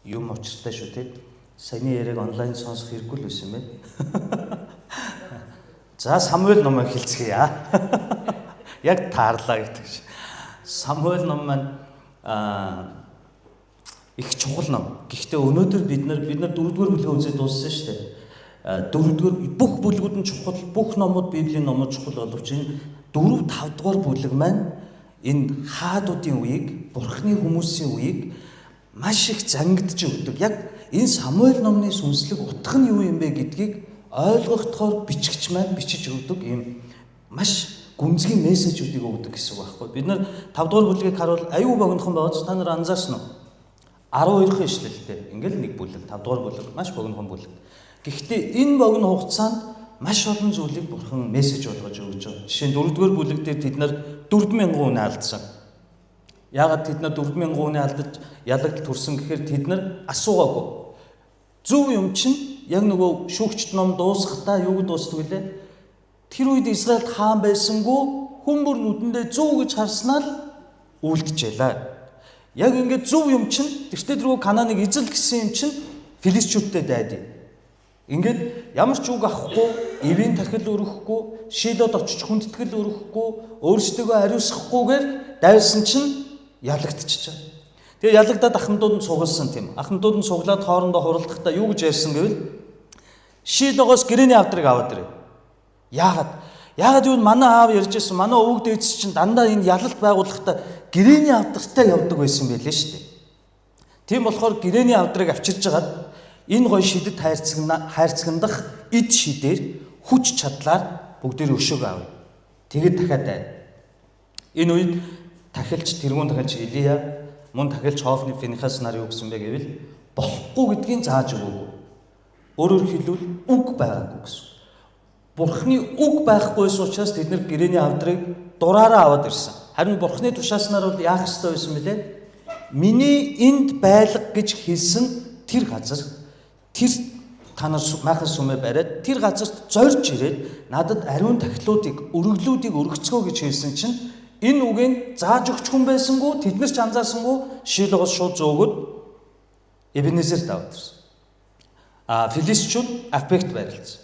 Юм учиртай шүү те. Саяны яриаг онлайн сонсох хэрэггүй л байсан байна. За Самуэль ном хэлцгээе. Яг таарлаа гэдэг шиг. Самуэль ном маань их чухал ном. Гэхдээ өнөөдөр бид нар 4-р бүлгээ үзээд дууссан шүү дээ. 4-р бүх бүлгүүд нь чухал, бүх номууд Библийн номууд чухал боловч энэ 4-5-р бүлэг маань энэ хаадуудын үеийг, Бурхны хүмүүсийн үеийг маш их зангидж өгдөг. Яг энэ Самуэль номны сүнслэг утга нь юу юм бэ гэдгийг ойлгохдохоор бичгч маань бичиж өгдөг юм маш гүнзгий мессежүүдийг өгдөг гэсэн үг байхгүй. Бид нар 5-р бүлгийг харуул аюу богинохон байгааз та нар анзаарсан уу? 12-ын ишлэлтэй. Ингээл нэг бүлэг, 5-р бүлэг маш богинохон бүлэг. Гэхдээ энэ богино хугацаанд маш олон зүйлийг Бурхан мессеж болгож өгч байгаа. Жишээ нь 4-р бүлэг дээр тэд нар 4,000 хүн алдсан. Яагаад тэд нар 4,000 хүн алдаж ялагдал төрсөн гэхээр тэд нар асуугаагүй. Зөв юм чинь яг нөгөө шүүгчд ном дуусахдаа юу дуусдаг вүлээ? Тэр үед Израильд хаан байсангүй хүмүүр нүдэндээ зөв гэж харснаар үлджээлээ. Яг ингээд зөв юм чинь тэртээ дөрөв Кананыг эзэл гэсэн юм чинь Филистчүүдтэй дайдыг. Ингээд ямар ч үг авахгүй, эвийн тахил өргөхгүй, Шилод очиж хүндэтгэл өргөхгүй, өөрсдөө ариусгахгүйгээр дайрсан чинь ялагдчихжээ. Тэгээ ялагдаад ахмадууд нь цугласан тийм. Ахмадууд нь цуглаад хоорондоо хуралдахдаа юу гэж ярьсан гэвэл Шилогоос гэрээний авдрыг аваад ирээ. Яагаад юу манай аав ярьж байсан, манай өвөг дээдс чинь дандаа энэ ялалт байгуулахдаа гэрээний авдртай явдаг байсан байлээ шүү дээ. Тийм болохоор гэрээний авдрыг авчирж хагаад энэ гой шидэд хайрцагнах эд шидээр хүч чадлаар бүгдээр өшөөг аав. Тэгээд дахиад дай. Энэ үед тахилч тэргүүн тахилч Илия мөн тахилч Хофны Финхас нар юу гэсэн бэ гэвэл болохгүй гэдгийг зааж өгөөгүй. Өөрөөр хэлбэл үг байгаагүй гэсэн. Бурхны үг байхгүйс учраас тэд нар гэрээний авдрыг дураараа аваад ирсэн. Харин Бурхны тушааснаар бол яах ёстой байсан бэлээ? Миний энд байлга гэж хэлсэн тэр газар тэр та нар майхан сүмээ бариад тэр газарт зорж ирээд надад ариун тахилуудыг, өргөлүүдийг өргөцгөө гэж хэлсэн чинь энэ үгийг зааж өгч хүн байсангүй, тэд нар ч анзаарсангүй, Шилогоос шууд зөөгөөд Эбенезер даваад ирсэн. Филистчүүд Афект байрлалцсан.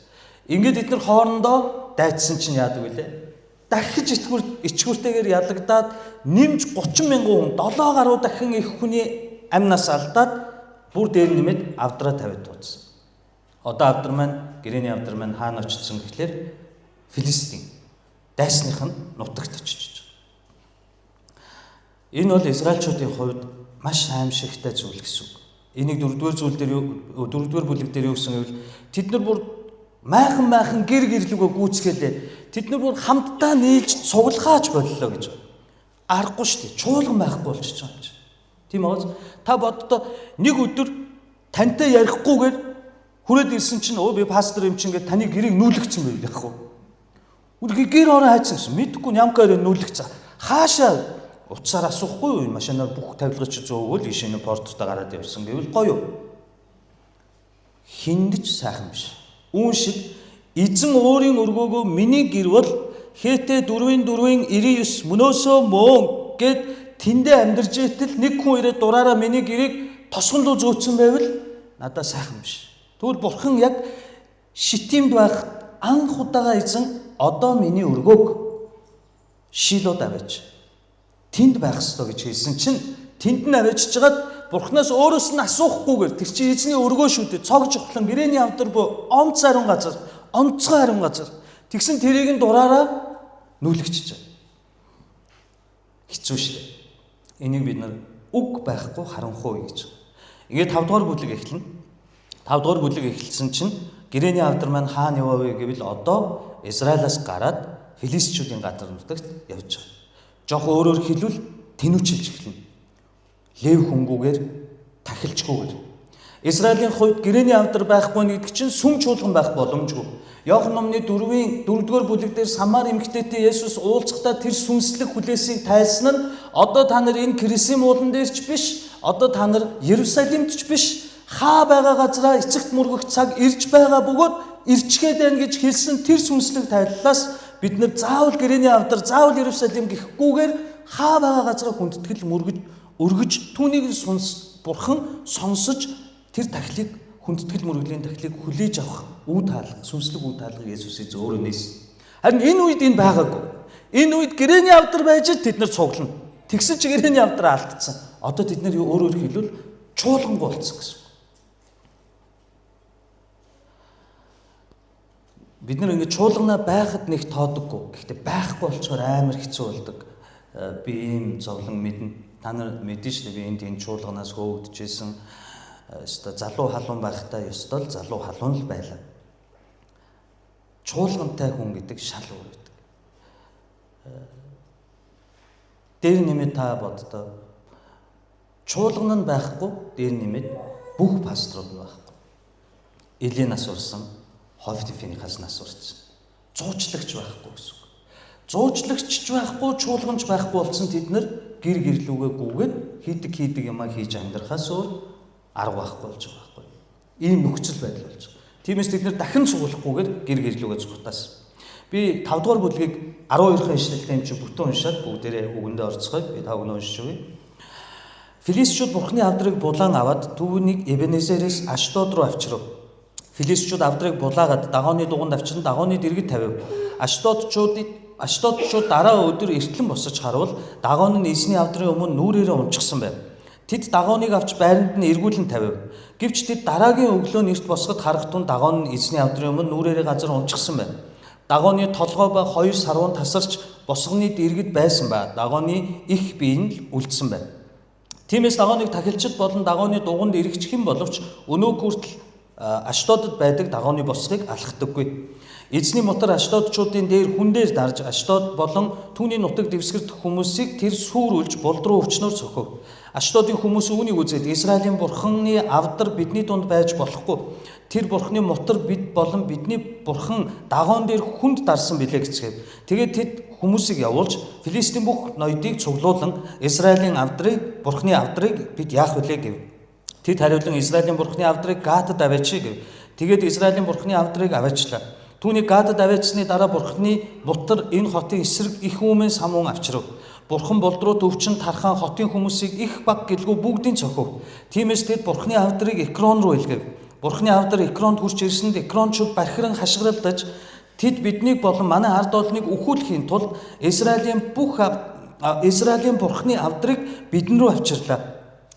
Ингээд эдгээр хоорондоо дайцсан чинь яадаг вүлээ? Дахиж ичгүүртэйгээр ялагдаад нэмж 30,000 хүн 7 гаруй дахин их хүний амнаас алдаад бүр дээр нэмээд авдраа тавиад дуудсан. Одоо авдар маань, гэрээний авдар маань хаана очсон гэхлээр Филистийн дайсных нь нутагт очиж. Энэ бол Израильчуудын хувьд маш аимшигтай зүйл гэсэн үг. Энийг 4-р бүлэг дээр юу гэсэн гэвэл тэд нар бүр майхан гэр гэрлүгөө гүйцгэлээ. Тэд нар бүр хамтдаа нийлж цуглахаач боллоо гэж. Аргагүй шүү дээ. Чуулган байхгүй болчихж байгаа юм чи. Тийм үү? Та боддоо нэг өдөр тантай ярихгүйгээр хүрээд ирсэн чинь би пастор юм чинь ингээд таны гэрийг нүүлгцэн байв яах вэ? Үргэлж гэр ороо хайцсан гэсэн. Мэдхгүй нямкаар нүүлгцэн. Хаашаа утсаар асуухгүй юу? Машинаар бүх тавилгач зөөгөл ишэний порттой гараад явсан гэвэл гоё юу? Хиндэж сайхан биш. Үүн шиг эзэн өөрийн өргөөгөө миний гэр бол Хэтэ 4:4:99 мөнөөсөө мөн гэд тэндээ амьдарч итэл нэг хүн ирээд дураараа миний гэрийг тосгонлуу зөөцсөн байвал надад сайхан биш. Тэгвэл Бурхан яг шитимд байх анх удаага эзэн одоо миний өргөөг Шилод аваач. Тэнд байх ёстой гэж хэлсэн чинь тэнд нь аваачж жагаад Бурханаас өөрөөс нь асуухгүйгээр тэр чинь эзний өргөө шүү дээ. Цог жухлан гэрээний авдар бо онцгой ариун газар, онцгой ариун газар. Тэгсэн тэрийг нь дураараа нүүлгчиж байгаа. Хэцүү шүү дээ. Энийг бид нар үг байхгүй харанхуй гэж. Ингээд 5-р бүлэг эхэлнэ. 5-р бүлэг эхэлсэн чинь гэрээний авдар маань хаана яваа вэ гэвэл одоо Израилаас гараад Филистчүүдийн газар нутагт явж байгаа. Жохо өөрөөр хэлбэл тэнүүчилж эхэлнэ. Лев хөнгүүгээр тахилчгүйгээр. Израилийн хувьд гэрээний авдар байхгүй гэдэг чинь сүм чуулган байх боломжгүй. Иохан номны 4-р бүлэг дээр Самар эмэгтэйтэй Есүс уулзахдаа тэр сүнслэг хүлээсийг тайлсан нь одоо та нар энэ Крисим уулан дээр ч биш, одоо та нар Иерусалимд ч биш, хаа байгаа газараа эцэгт мөргөх цаг ирж байгаа бөгөөд ирчгээд байна гэж хэлсэн тэр сүнслэг тайллаас бид нар заавал гэрээний авдар, заавал Иерусалим гэхгүйгээр хаа байгаа газараа хүндэтгэл өргөж түүнийг Бурхан сонсож тэр тахилыг хүндэтгэл мөрөглийн тахилыг хүлээж авах үе таалга, сүнслэг үе таалгыг Есүс өөрөө нээсэн. Харин энэ үед энэ байгаагүй. Энэ үед гэрээний авдар байж тэд нар цуглана. Тэгсэн чи гэрээний авдар алдсан. Одоо тэд нар өөрөөр хэлбэл чуулгангүй болсон гэсэн. Бид нар ингэ чуулгана байхад нэг тоодоггүй. Гэхдээ байхгүй болчоор амар хэцүү болдог. Би ийм зовлон мэднэ. Та нар мэдэн шүү дээ. Би энэ чуулганаас хөөгдөжсэн. Өстой залуу халуун байхдаа ёстой л залуу халуун л байлаа. Чуулгантай хүн гэдэг шал өөр гэдэг. Дээр нэмээд та боддоо. Чуулган нь байхгүй, дээр нэмээд бүх пасторууд нь байхгүй. Эленаас урсан Ховдифинихаас нас урсан. Зуучлагч байхгүй гэсэн үг. Зуучлагч байхгүй, чуулганч байхгүй болсон тэд нар гэр гэрлүүгээ гүгээд хийдэг юмаа хийж амьдрахаас өөр арга байхгүй болж байгаа байхгүй. Ийм нөхцөл байдал болж байгаа. Тиймээс тэд нар дахин цуглахгүйгээр гэр гэрлүүгээ зугтаасан. Би 5 дугаар бүлгийг 12-ын ишлэлтэй юм чи бүтэн уншаад бүгдээрээ үгэндээ орцгоё. Би 5-ыг уншиж өгье. Филистичүүд Бурхны авдрыг булаан аваад түүнийг Эбенезерээс Аштод руу авчирв. Филистичүүд авдрыг булаагаад дагооны дугуйнд авчирн дагооны дэргэд тавив. Аштодчууд дараа өдөр эртлэн босож харвал дагоон нь эзний авдрын өмнө нүрээрээ унчихсан байв. Тэд дагооныг авч байранд нь эргүүлэн тавив. Гэвч тэд дараагийн өглөө нэрт босгод харах тун дагоон нь эзний авдрын өмнө нүрээрээ газар унчихсан байв. Дагооны толгой ба 2 сарван тасарч босгоны дэргэд байсан ба дагооны их бие нь үлдсэн байв. Тиймээс дагооныг тахилчид болон дагооны дугуйнд эргэж хэн боловч өнөө хүртэл Аштодод байдаг дагооны босгыг алхдаггүй. Эзний мотор Аштодчуудын дээр хүн дээр дарж Аштод болон түүний нутаг дэвсгэрдэх хүмүүсийг тэр сүрүүлж болдруу өвчнөр цохив. Аштодын хүмүүс үүнийг үзээд Израилийн бурханы авдар бидний дунд байж болохгүй. Тэр бурханы мотор бид болон бидний бурхан дагоон дээр хүнд дарсан билээ гэцгээв. Тэгээд тэд хүмүүсийг явуулж Филистийн бүх ноёдыг цуглуулan Израилийн авдрыг, бурханы авдрыг бид яах вүлээ гэв. Тэд хариулан Израилийн бурханы авдрыг Гадад аваач гэв. Тэгээд Израилийн бурханы авдрыг аваачлаа. Түүнийг Гадад аваачсны дараа бурханы мотор энэ хотын эсрэг их үүмэн самуун авчирв. Бурхан болдруу өвчин тархан хотын хүмүүсийг их баг гэлгүй бүгдийн цохив. Тиймээс тэд бурханы авдрыг Экрон руу илгээв. Бурханы авдар Экронд хүрч ирсэнд Экрончууд бархиран хашгиралдаж тэд биднийг болон манай ард олныг өхүүлэхийн тулд Израилийн бурханы авдрыг бидэн рүү авчирлаа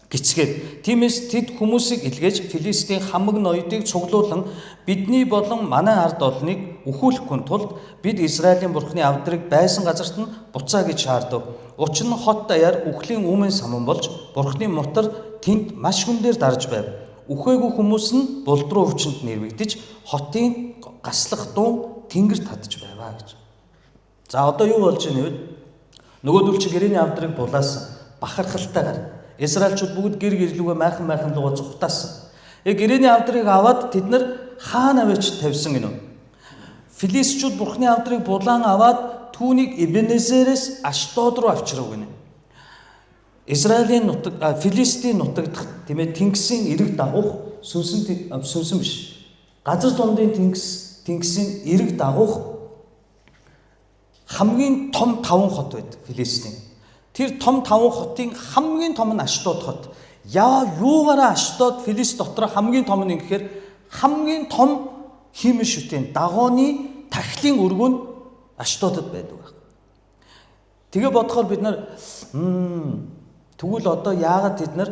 гэцгээд. Тиймээс тэд хүмүүсийг илгээж Филистийн хамаг ноёдыг цуглуулan бидний болон манай ард олныг өхүүлэхгүй тулд бид Израилийн бурханы авдрыг байсан газарт нь буцаа гэж шаардав. Учир нь хот даяар үхлийн үүмэн самун болж бурханы мотор тэнд маш хүндээр дарж байв. Үхээгүй хүмүүс нь болдруу өвчнөд нэрвэгдэж хотын гаслах дуу тэнгэрт татж байваа гэж. За одоо юу болж байна вэ? Нөгөөдөл чи гэрээний авдрыг булаасан бахархалтайгаар Израильчууд бүгд гэр гэрлүүгээ майхан лугаа зугтаасан. Гэрээний авдрыг аваад тэд нар хаана аваач тавьсан гинөө. Филистичүүд бурханы авдрыг булаан аваад түүнийг Эбенезерээс Аштод руу авчирв гинэ. Израилийн нутаг, Филистийн нутагдах тийм ээ тэнгисийн эрэг дагуух сүнсэн биш. Газар дундын тэнгисийн эрэг дагуух хамгийн том 5 хот байд Филистийн. Тэр том 5 хотын хамгийн том нь Аштод хот. Юугаараа Аштод Филист дотор хамгийн том нь гэхээр хамгийн том хиймэл шүтэн дагооны тахилын өргөө нь Аштодод байдаг байна. Тэгээ бодохоор бид нар тэгвэл одоо яагаад тэд нар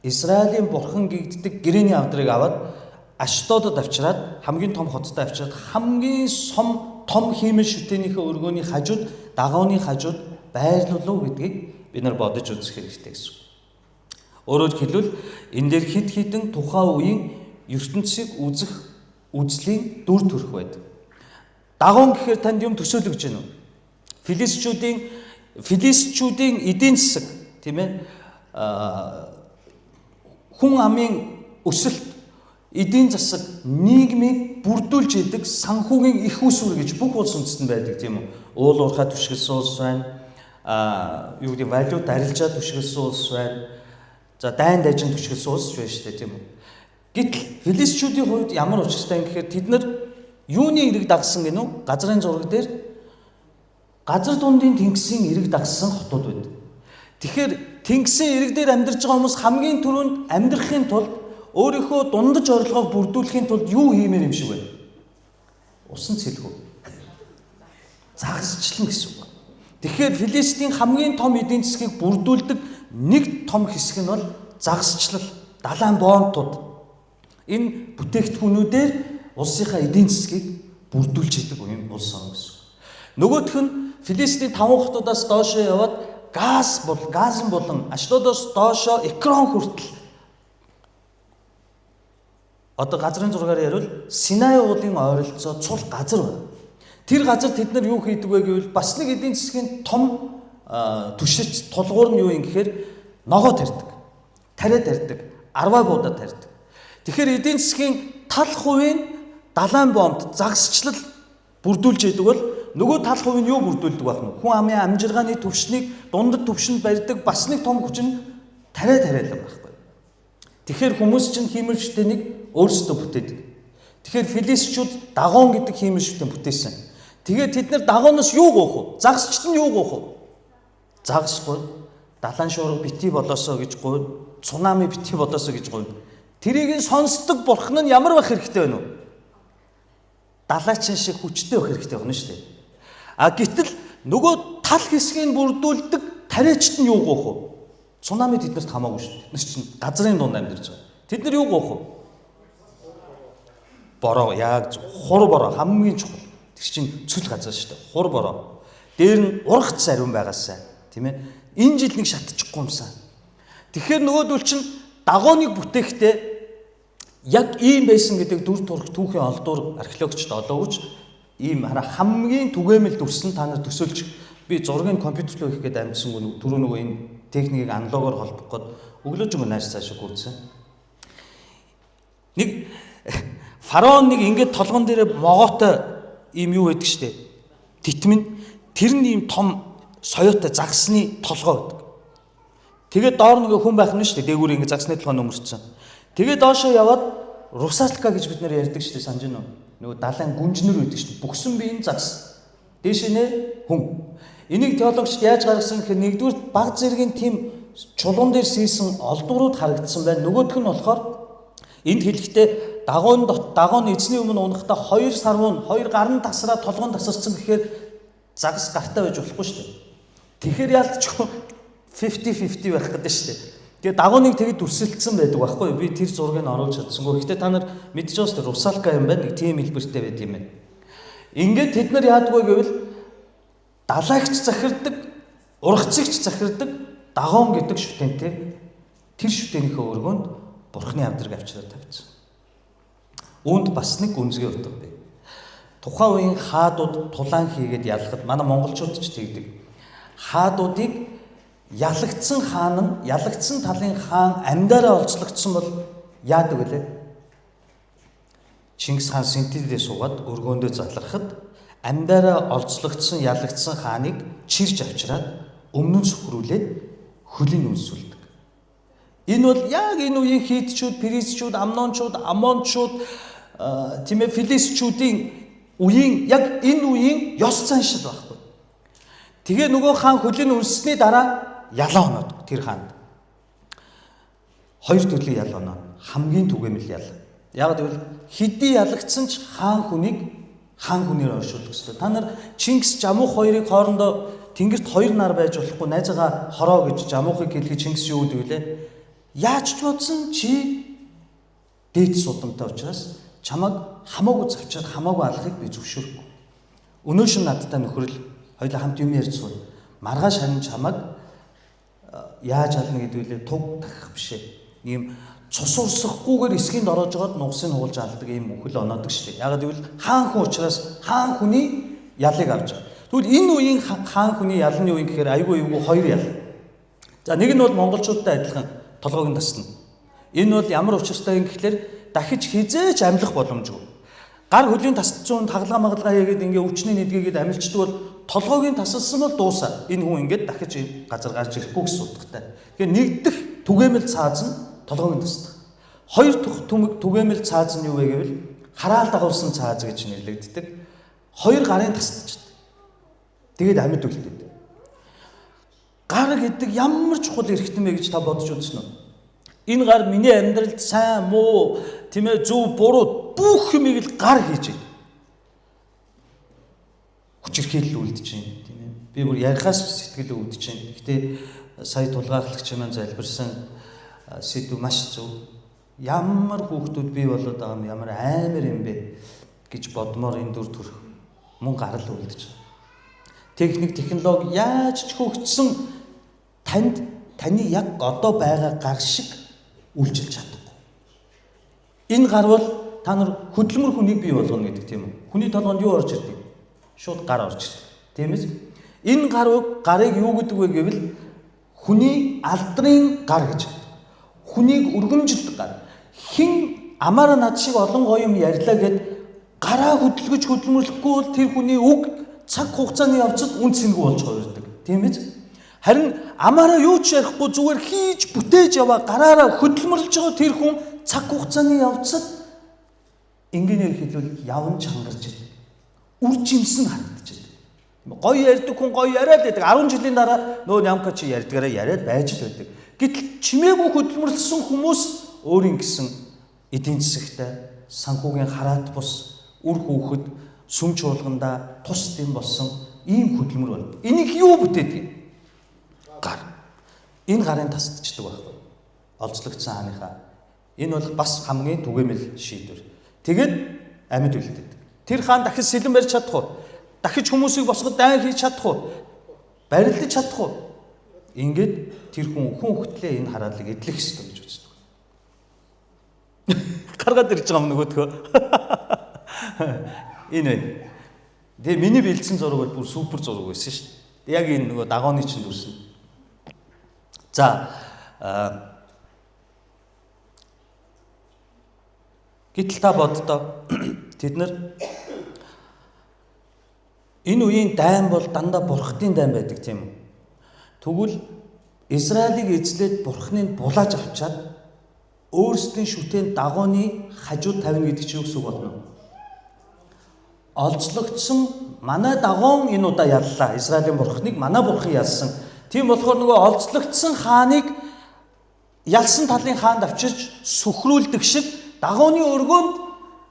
Израилийн бурхан гэгддэг гэрээний авдрыг аваад Аштодод авчираад хамгийн том хоттой авчираад хамгийн том хиймэл шүтэнийхээ өргөөний хажууд дагооны хажууд байрлуулав гэдгийг бид нар бодож үзэх хэрэгтэй гэсэн. Өөрөөр хэлбэл энэ дээр хэд хэдэн тухайн үеийн ертөнцийг үзэх үзлийн дүр төрх байдаг. Дагоон гэхээр танд юм төсөөлөгж байна уу? Филистичүүдийн эдийн засаг тийм ээ хүн амын өсөлт эдийн засаг нийгмийг бүрдүүлж идэг санхүүгийн их усүр гэж бүх улс үндэстэн байдаг тийм үү? Уул уурхай түшгэлсэн улс байна. Валют арилжаа түшгэлсэн улс байна. За дайн дайжин түшгэлсэн улс байна шүү дээ тийм үү? Гэтэл филистичүүдийн хувьд ямар учиртай юм гэхээр тэд нар юуны эрэг дагсан гинөө? Газрын зураг дээр газар дундын тэнгисийн эрэг дагсан хотууд байдаг. Тэгэхээр Тэнгисийн ирэг дээр амьдарч байгаа хүмүүс хамгийн түрүүнд амьдрахын тулд өөрийнхөө дундаж орлогоог бүрдүүлэхийн тулд юу хиймээр юм шиг байна? Усан цэлхүү. Загасчлан гэсэн үг. Тэгэхээр Филистийн хамгийн том эдийн засгийг бүрдүүлдэг нэг том хэсэг нь бол загасчлал, далайн бомбтууд. Энэ бүтээгдэхүүнүүдээр улсынхаа эдийн засгийг бүрдүүлж идэг юм улс орн гэсэн. Нөгөөх нь Филистийн 5 хотоодоос доошоо яваад газан болон Аштодоос доошоо Экрон хүртэл одоо газрын зургаар ярил Синай уулын ойролцоо цул газар байна. Тэр газар тэд нар юу хийдэг вэ гэвэл бас нэг эдийн засгийн том түшиж тулгуур нь юу юм гэхээр ногоо тарьдаг. Тариа тарьдаг, арваа буудаа тарьдаг. Тэгэхээр эдийн засгийн тал хувийн далайн бомбд загасчлал бүрдүүлж идэг бол нөгөө тал хувь нь юу бүрдүүлдэг байх нь? Хүн амын амжиргааны төвшнийг дундад төвшөнд барьдаг бас нэг том хүч нь тариалан байхгүй. Тэгэхээр хүмүүс чинь хиймэл шүтэнийг өөрсдөө бүтээдэг. Тэгэхээр филистчүүд дагоон гэдэг хиймэл шүтэн бүтээсэн. Тэгээд тэд нар дагооноос юу гоох вэ? Загасчт нь юу гоох вэ? Загасгүй. Далайн шуурга бити болоосоо гэж гуйд, цунами бити болоосоо гэж гуйд. Тэрийг сонсдог бурхан нь ямар байх хэрэгтэй вэ? Далайчин шиг хүчтэй байх хэрэгтэй байна шүү дээ. Гэтэл нөгөө тал хэсгийг бүрдүүлдэг тариачт нь юу гоох вэ? Цунами тэднэрт хамаагүй шүү дээ. Тэд чинь газрын дунд амьдарч байгаа. Тэд нар юу гоох вэ? Бороо яг хур бороо хамгийн чухал. Тэр чинь цүл газар шүү дээ. Хур бороо. Дээр нь ургац ариун байгаасаа, тийм ээ. Энэ жил нэг шатчихгүй юмсан. Тэгэхээр нөгөөдөл чинь дагооныг бүтээхдээ яг ийм байсан гэдэг дүр турх түүхийн олдуур археологчд олоогүй ч ийм хамгийн түгээмэл дүрсэн та нар төсөөлж би зургийг компьютерлөө хийх гээд амьдсан түрүү нөгөө энэ техникийг аналогоор холбох гээд өглөөж өгөө нааш цаашаа гүйцсэн. Нэг фараон нэг ингээд толгон дээр могоотой ийм юу байдаг штэ. Титмэн тэр нь ийм том соёотой загсны толгой байдаг. Тэгээд доор нөгөө хүн байх нь штэ дээгүүр ингээд загсны толгой нөмөрцөн. Тэгээд доошоо яваад русалка гэж бид нэр ярьдаг штэ санаж байна уу? Нөгөө далайн гүнжнэр байдаг штэ. Бүгсэн биеийн загс. Дээш нэ хүн. Энийг теологчд яаж гаргасан гэхээр нэгдүгээр баг зэргийн тийм чулуун дээр сийсэн олдврууд харагдсан байна. Нөгөөх нь болохоор энд хэлэхдээ дагоон эзний өмнө унахдаа 2 сарвун 2 гарын тасраа толгоон тасарсан гэхээр загас гартаа байж болохгүй шүү дээ. Тэгэхээр яалтчгүй 50-50 байх гэдэг шүү дээ. Тэгээ дагооныг тэгээд дүрсэлдсэн байдаг байхгүй юу? Би тэр зургийг нь оруулж чадсангүй. Гэхдээ та нар мэдж байгаа шүү дээ. Русалка юм байна. Нэг тийм хэлбэртэй байд юм байна. Ингээд тэд нар яадгүй гэвэл далайгч захирдаг, ургацыгч захирдаг дагоон гэдэг шүтэнтэй тэр шүтэнийхээ өргөнд бурхны авдраг авчраад тавьсан. Үүнд бас нэг үнзгээ утга бай. Тухайн үеийн хаадууд тулаан хийгээд ялахад манай монголчууд ч тэгдэг. Хаадуудыг ялагдсан талын хаан амьдараа олзлогдсон бол яадаг вүлээ? Чингис хаан Синтидээ суугаад өргөөндөө залрахад амьдараа олзлогдсон ялагдсан хааныг чирж авчираад өмнө нь сүхрүүлээд хөлийг үнсүүлдэг. Энэ бол яг энэ үеийн хитчүүд, перисчүүд, амончууд, тийм ээ филистчүүдийн үеийн яг энэ үеийн ёс заншил байхгүй. Тэгээ нөгөө хаан хөлийг үнссэний дараа ялаа оноод тэр хаанд. 2 төрлийн ялаа оноо. Хамгийн түгээмэл ялаа. Яг гэвэл хэдий ялагдсан ч хаан хүнээр оршуулах хэрэгтэй. Та нар Чингис Жамуух хоёрыг хоорондоо тэнгэрт 2 нар байж болохгүй найзгаа хороо гэж Жамуухыг хэлхий Чингис юу гэдэг вүлээ? Яаж ч бодсон чи дээд судамтай учраас чамаг хамаагүй завчаад хамаагүй алахыг би зөвшөөрөхгүй. Өнөө шин надтай нөхрөл хоёулаа хамт юм ярьж суул. Маргааш харин чамаг яаж ална гэдгүүлээ туг тахах бишээ. Ийм цус урсахгүйгээр эсгийнд ороож байгаад нугсыг хуулж алдаг ийм хөл оноодог шүү дээ. Яг гэвэл хаан хүн учраас хаан хүний ялыг авч байгаа. Тэгвэл энэ үеийн хаан хүний ялны үе гэхээр айгүй 2 ял. За нэг нь бол монголчуудтай адилхан толгойг нь тасна. Энэ бол ямар учиртай юм гэхээр дахиж хизээч амьлах боломжгүй. Гар хөлийн тасцсан таглаа магалгаа хийгээд ингээ өвчний нэдгээгээд амилчдаг бол толгойг нь тасалсан бол дуусаа. Энэ хүн ингээд дахиж газар гарч ирэхгүй гэсэн утгатай. Тэгэхээр нэгдэх түгээмэл цааз нь толгойг нь тасдаг. 2 дахь түгээмэл цааз нь юу вэ гэвэл хараал дагуулсан цааз гэж нэрлэгддэг. 2 гарын тасдчихдаг. Тэгээд амьд үлдээд. Гар гэдэг ямар чухал эрхтэн бэ гэж та бодож үзсэн үү? Энэ гар миний амьдралд сайн, муу, тийм ээ, зөв, буруу бүх юмыг л гар хийж байна. Хүчирхийлэл үлдэж байна, тийм ээ. Би бүр ярихаас сэтгэл өвдөж байна. Гэхдээ сая тулгаарлагч маань залбирсан сэдв маш зөв. Ямар хүүхдүүд бий болоод байгаа юм, ямар амар юм бэ гэж бодмоор энэ дүр төрх мөн гарал үлдэж байна. Техник, технологи яаж ч хөгжсөн таны яг одоо байгаа гар шиг үйлчилж чадахгүй. Энэ гар бол та нар хөдөлмөр хүнийг бий болгоно гэдэг тийм үү? Хүний толгойд юу орж ирдэг? Шууд гар орж ирдэг. Тийм ээ? Энэ гарыг юу гэдэг вэ гэвэл хүний алдрын гар гэж байдаг. Хүнийг өргөмжилдэг гар. Хин амаараа над шиг олон гоё юм ярьлаа гэд гараа хөдөлгөж хөдөлмөрлөхгүй бол тэр хүний үг цаг хугацааны явцад үн цэнгүй болж хувирдаг. Тийм ээ? Харин амаараа юу ч ярихгүй зүгээр хийж бүтээж яваа гараараа хөдөлмөрлөж байгаа тэр хүн цаг хугацааны явцад энгийнээр хэлвэл явн чангарч идэг. Үр жимсэн харагдаж идэг. Гоё ярьдаг хүн гоё яриад байдаг. 10 жилийн дараа нөө нямка чи ярьдгаараа яриад байж л байдаг. Гэтэл чимээгүй хөдөлмөрлсөн хүмүүс өөрийн гэсэн эдийн засагтай, санхүүгийн хараат бус, үр хүүхэд, сүм чуулгандаа тус дэм болсон ийм хөдөлмөр байна. Энийг юу бүтээдэг? Гар. Энэ гарын тасдчихдаг байхгүй. Олзлогдсон хааныхаа. Энэ бол бас хамгийн түгээмэл шийдвэр. Тэгээд амьд үлдээд. Тэр хаан дахиж сэлэн барьж чадах уу? Дахиж хүмүүсийг босгоод дайн хийж чадах уу? Барилдаж чадах уу? Ингээд тэр хүн хөтлөө энэ хараалыг эдлэх ёстой гэж үздэг. Гаргаад ирж байгаа юм нөгөөдгөө. Энэ байна. Тэгээ миний бэлдсэн зураг бол бүр супер зураг байсан шүү дээ. Яг энэ нөгөө дагооны чинь дүрсэн. За гэтэл та боддоо тэд нар энэ үеийн дайн бол дандаа бурхтын дайн байдаг тийм үү? Тэгвэл Израилийг эзлээд бурхныг булааж авчаад өөрсдийн шүтэн дагооны хажууд тавина гэдэг чинь юу гэсэн үг болно? Олзлогдсон манай дагоон энэ удаа яллаа. Израилийн бурхныг манай бурхан ялсан. Тийм болохоор нөгөө олзлогдсон хааныг ялсан талын хаанд авчирч сүхрүүлдэг шиг дагооны өргөөнд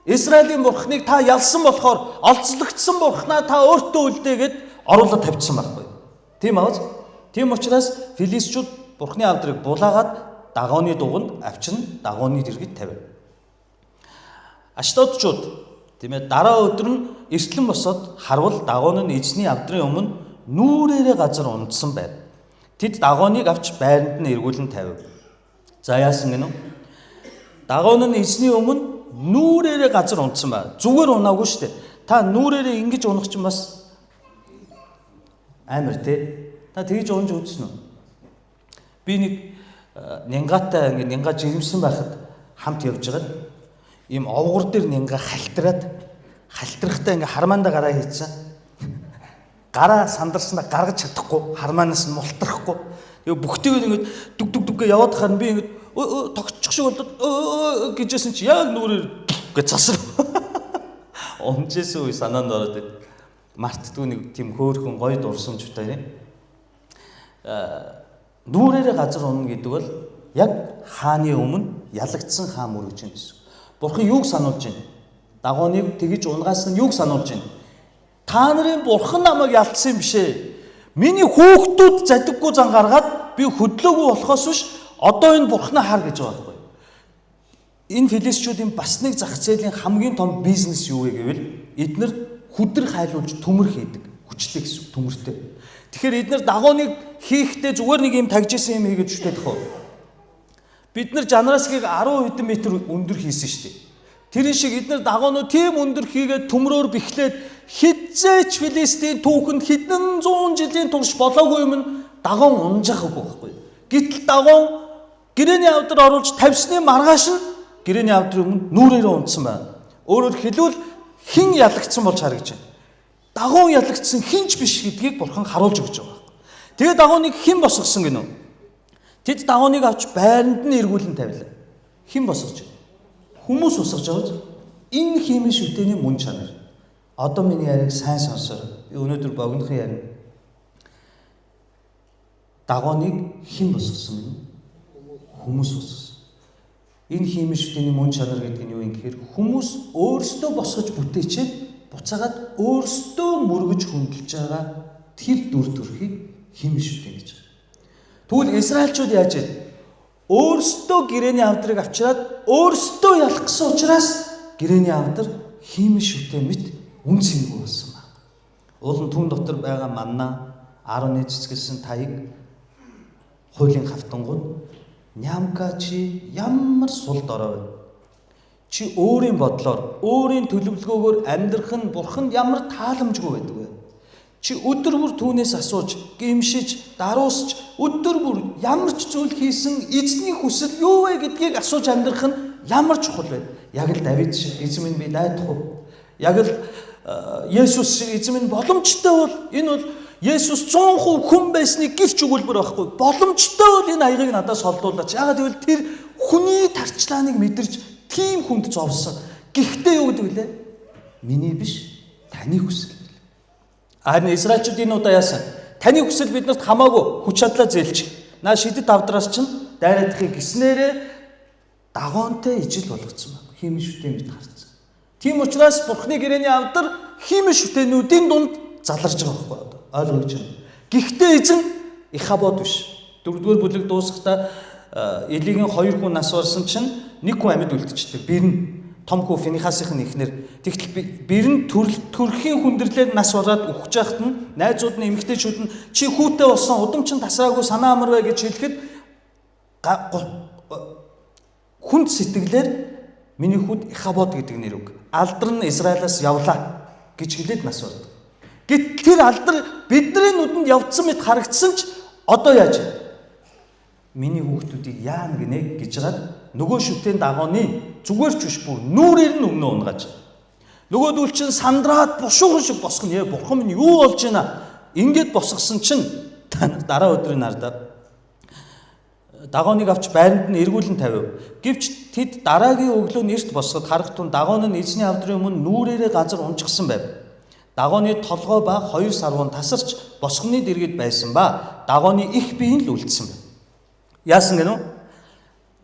Израилийн бурхныг та ялсан болохоор олзлогдсон бурхнаа та өөртөө үлдээгээд оруулаад тавьчихсан байхгүй. Тийм аавч? Тийм учраас филистичүүд бурхны алдрыг булаагаад дагооны дуганд авчирна, дагооны дэргэд тавина. Аштодчууд тийм ээ дараа өдөр нь эртлэн босоод харвал дагоон нь эзний алдрын өмнө нүүрээрээ газар унтсан байв. Тэд дагооныг авч байранд нь эргүүлэн тавив. За яасан гэнэ? Дагоон нь эзний өмнө нүүрээрээ газар унтсан байв. Зүгээр унаагүй шүү дээ. Та нүүрээрээ ингэж унах чинь бас амар тий. Та тэгж унж үзсэн үү? Би нэг нянгатай ингэ нянга жирэмсэн байхад хамт явж байгаа. Ийм овгор дээр нянга халтрахтаа ингээ хармаандаа гараа хийцэн. Гараа сандарснаа гаргаж чадахгүй, хармаанаас нь мултрахгүй. Тэгээ бүгдийг ингээд дүг дүг дүг яваад хахад би ингээд тогтчих шиг болоод гэжсэн чи яг нүрээр гэж засар. Онжсэн үе санаанд ороод ир. Мартдгүй нэг тийм хөөхөн гоё дурсамжтай юм. Нүрээрээ газар унна гэдэг бол яг хааны өмнө ялагдсан хаан мөрөж юм гэсэн. Бурхан юуг сануулж байна? Дагооныг тэгж унгаас нь юуг сануулж байна? Та нарын бурхан намайг ялцсан юм бишээ. Миний хүүхдүүд задаггүй зан гаргаад би хөдлөөгүй болохоос биш одоо энэ бурхнаа хар гэж байгаа байхгүй. Энэ филистичүүдийн бас нэг зах зээлийн хамгийн том бизнес юу вэ гэвэл эдгээр хүдэр хайлуулж төмөр хийдэг. Хүчтэй гэсэн төмөртэй. Тэгэхээр эдгээр дагооныг хийхдээ зүгээр нэг юм тагжсэн юм хийгээд шүтэх үү? Бид нар жанраасгийг 10 хэдэн метр өндөр хийсэн шүү дээ. Тэр шиг эдгээр дагоонууд тийм өндөр хийгээд төмрөөр бэхлээд хизээч филистийн түүхэнд хэдэн зуун жилийн турш болоогүй юм дагоон унжаахаагүй байхгүй. Гэтэл дагоон гэрээний авдар оруулж тавьсны маргааш нь гэрээний авдрын өмнө нүрээрээ унтсан байна. Өөрөөр хэлбэл хэн ялагдсан болж харагдаж байна. Дагоон ялагдсан хинч биш гэдгийг бурхан харуулж өгч байгаа. Тэгээд дагооныг хэн босгосон гинэ? Тэд дагооныг авч байранд нь эргүүлэн тавилаа. Хэн босгож байна? Хүмүүс босгож авч энэ хиймэл шүтээний мөн чанар. Одоо миний яриаг сайн сонсоор. Би өнөөдөр богинохын ярина. Дагооныг хэн босгосон бэ? Хүмүүс босгосон. Энэ хиймэл шүтээний мөн чанар гэдэг нь юу юм гэхээр хүмүүс өөрсдөө босгож бүтээчээд буцаагаад өөрсдөө мөргөж хөндлөж байгаа тэр дүр төрхийг хиймэл шүтээ гэж. Тэгвэл Израильчууд яаж вэ? Өөрсдөө гэрээний авдрыг авчираад өөрсдөө ялах гэсэн учраас гэрээний авдар хиймэл шүтээ мэт үн цэнгүй болсон байна. Уулын түн дотор байгаа манна 10 цэцгэлсэн таяг хуулийн хавтангууд нямка чи ямар сул дорой вэ? Чи өөрийн бодлоор, өөрийн төлөвлөгөөгөөр амьдрах нь Бурханд ямар тааламжгүй байдаг вэ? Чи өдөр бүр түүнээс асууж, гимшиж, даруусч, өдөр бүр ямар ч зүйл хийсэн эзний хүсэл юу вэ гэдгийг асууж амьдрах нь ямар чухал вэ? Яг л Давид шиг эзэн минь би найдах уу? Яг л Есүс шиг эзэн минь боломжтой бол энэ бол Есүс 100% хүн байсныг гэрч өгүүлбэр байхгүй. Боломжтой бол энэ аягийг надаас холдуулаач. Яагаад гэвэл тэр хүний тарчлааныг мэдэрч тийм хүнд зовсон. Гэхдээ юу гэдэг вүлээ? Миний биш, таны хүсэл. Харин Израильчууд энэ удаа яасан? Таны хүсэл биднэрт хамаагүй хүч чадлаа зээлчих. Наа шидэт авдраас чинь дайрагдахыг гиснээрээ дагоонтой ижил болгоцсон байна. Хиймэл шүтээ мэт харцсан. Тийм учраас Бурхны гэрээний авдар хиймэл шүтээнүүдийн дунд заларж байгаа байхгүй. Ойлгож байна. Гэхдээ эзэн Ихабод биш. 4-р бүлэг дуусахдаа Элигийн 2 хүн нас барсан чинь 1 хүн амьд үлдчихдэг. Бэр нь том хүү Финихасийн эхнэр. Тэгтэл бэр нь төрхийн хүндрэлээр нас бараад өгч яхад нь найзууд нь эмэгтэйчүүд нь чи хүүтэй болсон удамчин тасраагүй санаа амар бай гэж хэлэхэд хүнд сэтгэлээр миний хүүд Ихабод гэдэг нэр үг. Алдар нь Израилаас явлаа гэж хэлээд нас бардаг. Гэт тэр алдар бидний нүдэнд явцсан мэт харагдсан ч одоо яаж вэ? Миний хүүхдүүдийг яана гинэ гэж гад нөгөө шүтэн дагооны зүгээр ч биш бүр нүрээр нь өмнө унгаж. Нөгөөдөл чинь сандраад бушуухан шиг босгоно. Бурхан минь юу болж байна? Ингээд босгосон чинь дараа өдрийн нардаа дагооныг авч байранд нь эргүүлэн тавив. Гэвч тэд дараагийн өглөө нэрт босгод харах тун дагоон нь эзний авдрын өмнө нүрээрээ газар унчихсан байв. Дагооны толгой ба 2 сарван тасарч босгоны дэргэд байсан ба дагооны их биеийн л үлдсэн байна. Яасан гэнэ үү?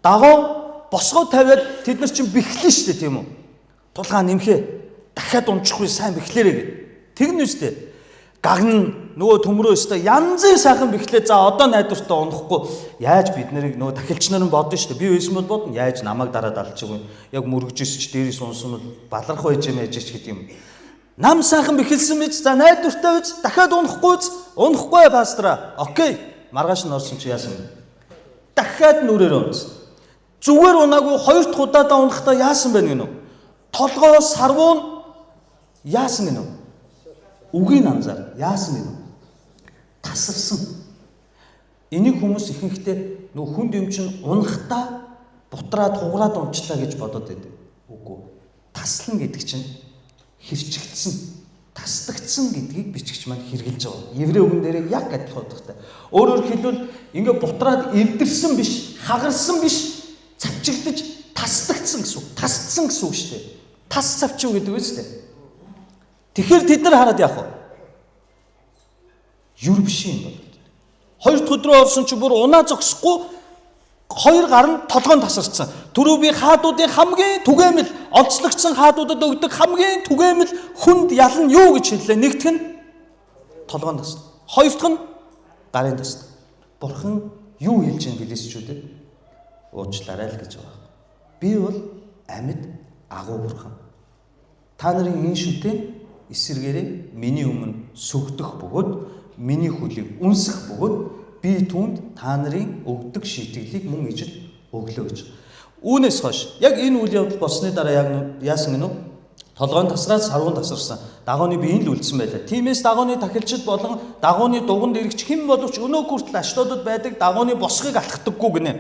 Дагоо босгоо тавиад тэд нар чинь бэхлэн штэ тийм үү? Тулгаа нэмхээ. Дахиад унчихгүй сайн бэхлээрээ гэд. Тэгнэ үстэй. Гагн нөгөө төмрөө өстой янзын сайхан бэхлээ за одоо найдвартай унахгүй. Яаж бид нарыг нөгөө тахилч нар нь бодно штэ. Би байсан бол бодно. Яаж намайг дараад алчихгүй. Яг мөргөжс ч дээрээс унсан бол баларх байж мэж ч гэдэг юм. Нам сайхан бэхэлсэн мэт за найдвартай үз дахиад унахгүй пастора. Окей. Маргааш нь орсон чи яасан бэ? Дахиад нүрээр унсан. Зүгээр унаагүй 2 дахь удаадаа унахдаа яасан бэ гэнэ үү? Толгоо сарвуун яасан гэнэ үү? Үгийн анзаар яасан гэнэ үү? Тасарсан. Энийг хүмүүс ихэнхдээ нөх хүнд юм чинь унахдаа бутраад хугараад унчлаа гэж бодоод байдаг. Үгүй. Таслана гэдэг чинь хэрчигдсэн, тасдагдсан гэдгийг бичгч маань хэрэгжилж байгаа. Еврей үгэн дээр яг адилхан утгатай. Өөрөөр хэлбэл ингээ бутраад эвдэрсэн биш, хагарсан биш, цавчигдж тасдагдсан гэсэн үг. Тасдсан гэсэн үг шүү дээ. Тас цавчив гэдэг үү шүү дээ. Тэгэхээр тэд нар хараад яах вэ? Юр биш юм бол. 2 дахь өдрөө орсон чи бүр унаа зогсохгүй 2 гар нь толгойн тасарсан. Түрүү би хаадуудын хамгийн түгээмэл олцлогдсон хаадуудад өгдөг хамгийн түгээмэл хүнд ялна юу гэж хэллээ. Нэгдүг нь толгойн тасна. Хоёр дахь нь гарын тасна. Бурхан юу хэлж байгаа филистичүүдэд? Уучлаарай л гэж байгаа. Би бол амьд агуу бурхан. Та нарын энэ шүтэн эсэргээрээ миний өмнө сүгдэх бөгөөд миний хөлийг үнсэх бөгөөд би түүнд та нарын өгдөг шийтгэлийг мөн ижил өглөө гэж. Үүнээс хойш яг энэ үйл явдал болсны дараа яг яасан гэнэ үү? Толгойн тасраад сарвун тасарсан. Дагооны биеийн л үлдсэн байлаа. Тиймээс дагооны тахилчид болон дагооны дуганд ирэгч хэн боловч өнөө хүртэл ачлуудад байдаг дагооны босхыг алхдаггүй гинэ.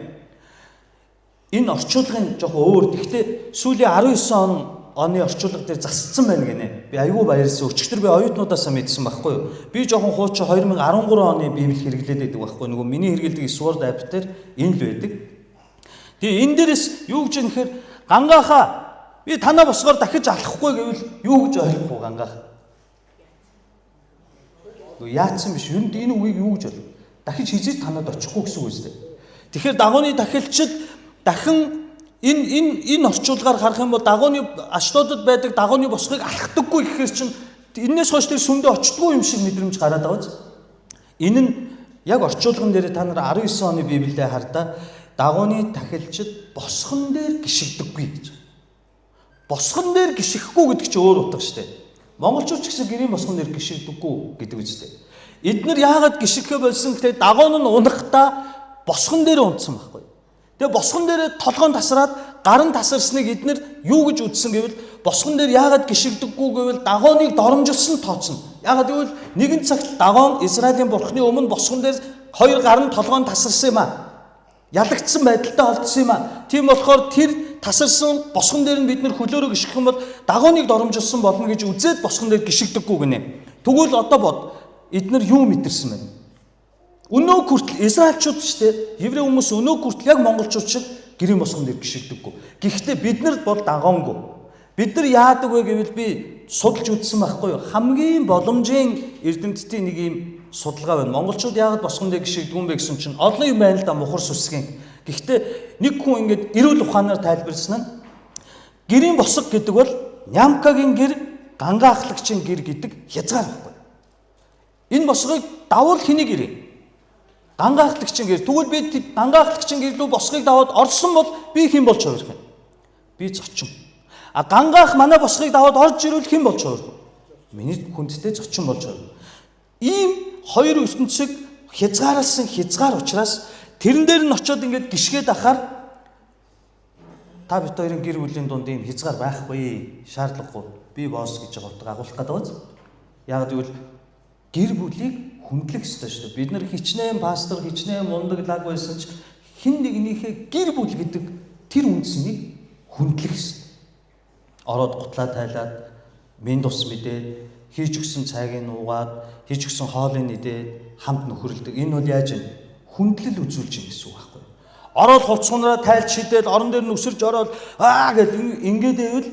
Энэ орчуулгын жоохон өөр. Гэхдээ сүүлийн 19 оны орчуулга дээр засцсан байна гинэ. Би аюу баярлсан. Өчигдөр би оюутнуудаасаа мэдсэн байхгүй юу? Би жоохон хуучин 2013 оны Библи хэрэглээд байдаг байхгүй юу? Нөгөө миний хэрэглэдэг Sword app дээр энэ л байдаг. Тэгээ энэ дээрээс юу гэж нэхэр гангаахаа би танаа босгоор дахиж алахгүй гэвэл юу гэж ойлгох вэ гангаах? Яатсан биш. Юунд энэ үгийг юу гэж ойлгох? дахиж хизээ танад очихгүй гэсэн үг үстэй. Тэгэхээр дагууны тахилчид дахин энэ орчуулгаар харах юм бол дагууны Аштодод байдаг дагууны босгыг алхдаггүй гэхээр чинь энээс хойш тэр сүмдээ очдгүй юм шиг мэдрэмж гараад байгаа биз. Энэ нь яг орчуулган дээр та нар 19 оны Библиэд хардаа дагууны тахилчид босгон дээр гიშгдэггүй гэж. Босгон дээр гიშгэхгүй гэдэг чинь өөр утга шүү дээ. Монголчууд ч гэсэн гэрийн босгон дээр гიშгдэггүй гэдэг үстэй. Эднэр яагаад гიშгэх болсон гэхээр дагуун нь унахдаа босгон дээр унтсан байхгүй. Тэгээ босгон дээр толгоон тасраад гарын тасарсныг эднэр юу гэж үзсэн гэвэл босгон дээр яагаад гიშгдэггүй гэвэл дагууныг доромжилсан тооцно. Яагаад гэвэл нэгэн цагт дагуун Израилийн бурхны өмнө босгон дээр хоёр гар нь толгоон тасарсан юм аа. Ялагдсан байдалтай олдсон юм аа. Тийм болохоор тэр тасарсан босгон дээр нь бид нэр хөлөөрөө гიშгэх юм бол дагууныг доромжилсан болно гэж үзээд босгон дээр гიშгдэггүй гинэ. Тэгвэл одоо бод эднэр юу мэдэрсэн бэ? Өнөө хүртэл Израильчууд ч тийм еврей хүмүүс өнөө хүртэл яг монголчууд шиг гэрийн босгон дээр гიშгдэггүй. Гэхдээ бид нар бол дагоонгүй. Бид нар яадаг вэ гэвэл би судалж үзсэн байхгүй юу? Хамгийн боломжийн эрдэмтдийн нэг юм судалгаа байна. Монголчууд яагаад босгон дээр гიშгдэг юм бэ гэсэн чинь олон юм байна л да мухар сүсгийн. Гэхдээ нэг хүн ингэж эрүүл ухаанаар тайлбарласан нь гэрийн босго гэдэг бол Нямкагийн гэр, Ганга ахлагчийн гэр гэдэг хязгаар байхгүй. Энэ босгыг давал хэний гэр? Ганга ахлагчийн гэр. Тэгвэл би Ганга ахлагчийн гэр рүү босгыг даваад орсон бол би хэн болж хувирах юм? Би зочин. А Гангаах манай босгыг даваад орж ирвэл хэн болж хувирах вэ? Миний хүндтэй зочин болж хувирах. Ийм хоёр ертөнцийг хязгаарласан хязгаар учраас тэрэн дээр нь очиод ингэж гიშгээд ахаар та бид хоёрын гэр бүлийн дунд ийм хязгаар байхгүй, шаардлагагүй. Би босс гэж байгаа утга агуулах гэдэг биз? Яг гэвэл гэр бүлийг хүндлэх ёстой шүү дээ. Бид нар хичнээн пастор, хичнээн мундаг лаг байсан ч хэн нэгнийхээ гэр бүл гэдэг тэр үндснийг хүндлэх ёстой. Ороод гутлаа тайлаад, минь тус мэдээд, хийж өгсөн цайг нь уугаад, хийж өгсөн хоолыг идээд хамт нөхөрлөдөг. Энэ бол яаж вэ? Хүндлэл үзүүлж юм гэсэн үг байхгүй. Ороод хувцсунараа тайлж шидээд, орон дээр нь өсөрж ороод гэж ингээд байвал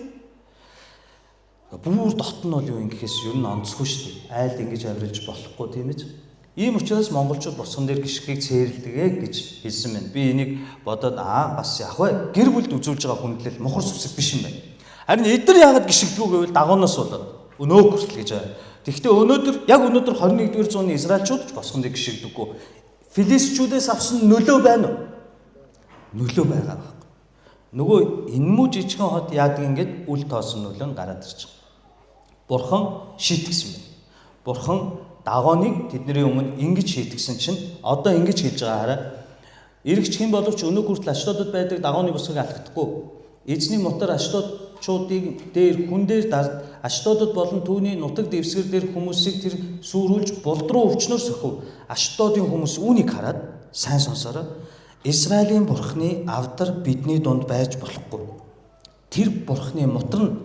бүр дот нь бол юу юм гэхээс ер нь онцгүй шүү дээ. Айлд ингэж авирж болохгүй тийм ээ. Ийм учраас монголчууд босгон дээр гიშгийг цээрэлдэгэ гэж хэлсэн байна. Би энийг бодоод бас яг вэ гэр бүлд үзүүлж байгаа хүндлэл мухар сүсэг биш юм байна. Харин эдгээр яагаад гიშгдгүү гэвэл дагуунаас болоод өнөө хүртэл гэж байна. Тэгэхдээ яг өнөөдөр 21-р зууны Израильчууд ч босгон дээр гიშгдэггүй. Филистичүүдээс авсан нөлөө байна уу? Нөлөө байгаа байхгүй. Нөгөө энэмүү жижигхэн хот яадаг ингээд үл тоосон нөлөө нь гараад ирж байгаа. Бурхан шийтгсэн байна. Бурхан дагооныг тэдний өмнө ингэж шийтгсэн чинь одоо ингэж хэлж байгаа хараа. Ирэгч хэн боловч өнөө хүртэл Аштодод байдаг дагооны босгыг алхдахгүй. Эзний мотор Аштодчуудыг дээр хүн дээр дард Аштодод болон түүний нутаг дэвсгэр дээр хүмүүсийг тэр сүрүүлж булд руу өвчнөр сөхөв. Аштодын хүмүүс үүнийг хараад сайн сонсороо. Израилийн бурхны авдар бидний дунд байж болохгүй. Тэр бурхны мотор нь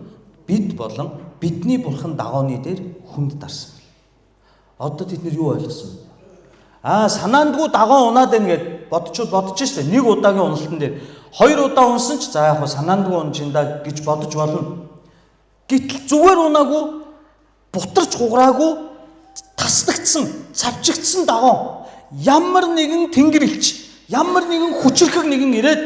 бид болон бидний бурхан дагооны дээр хүнд дарсан. Одоо тэд нар юу ойлгосон? Санаандгүй дагоон унаад байна гэд бодож штэ. Нэг удаагийн уналтан дээр 2 удаа унсан ч за яг санаандгүй унж инда гэж бодож болно. Гэтэл зүгээр унаагүй, бутарч хугараагүй, таслагдсан, цавчигдсан дагоон ямар нэгэн тэнгэр илч, ямар нэгэн хүчрхэг нэгэн ирээд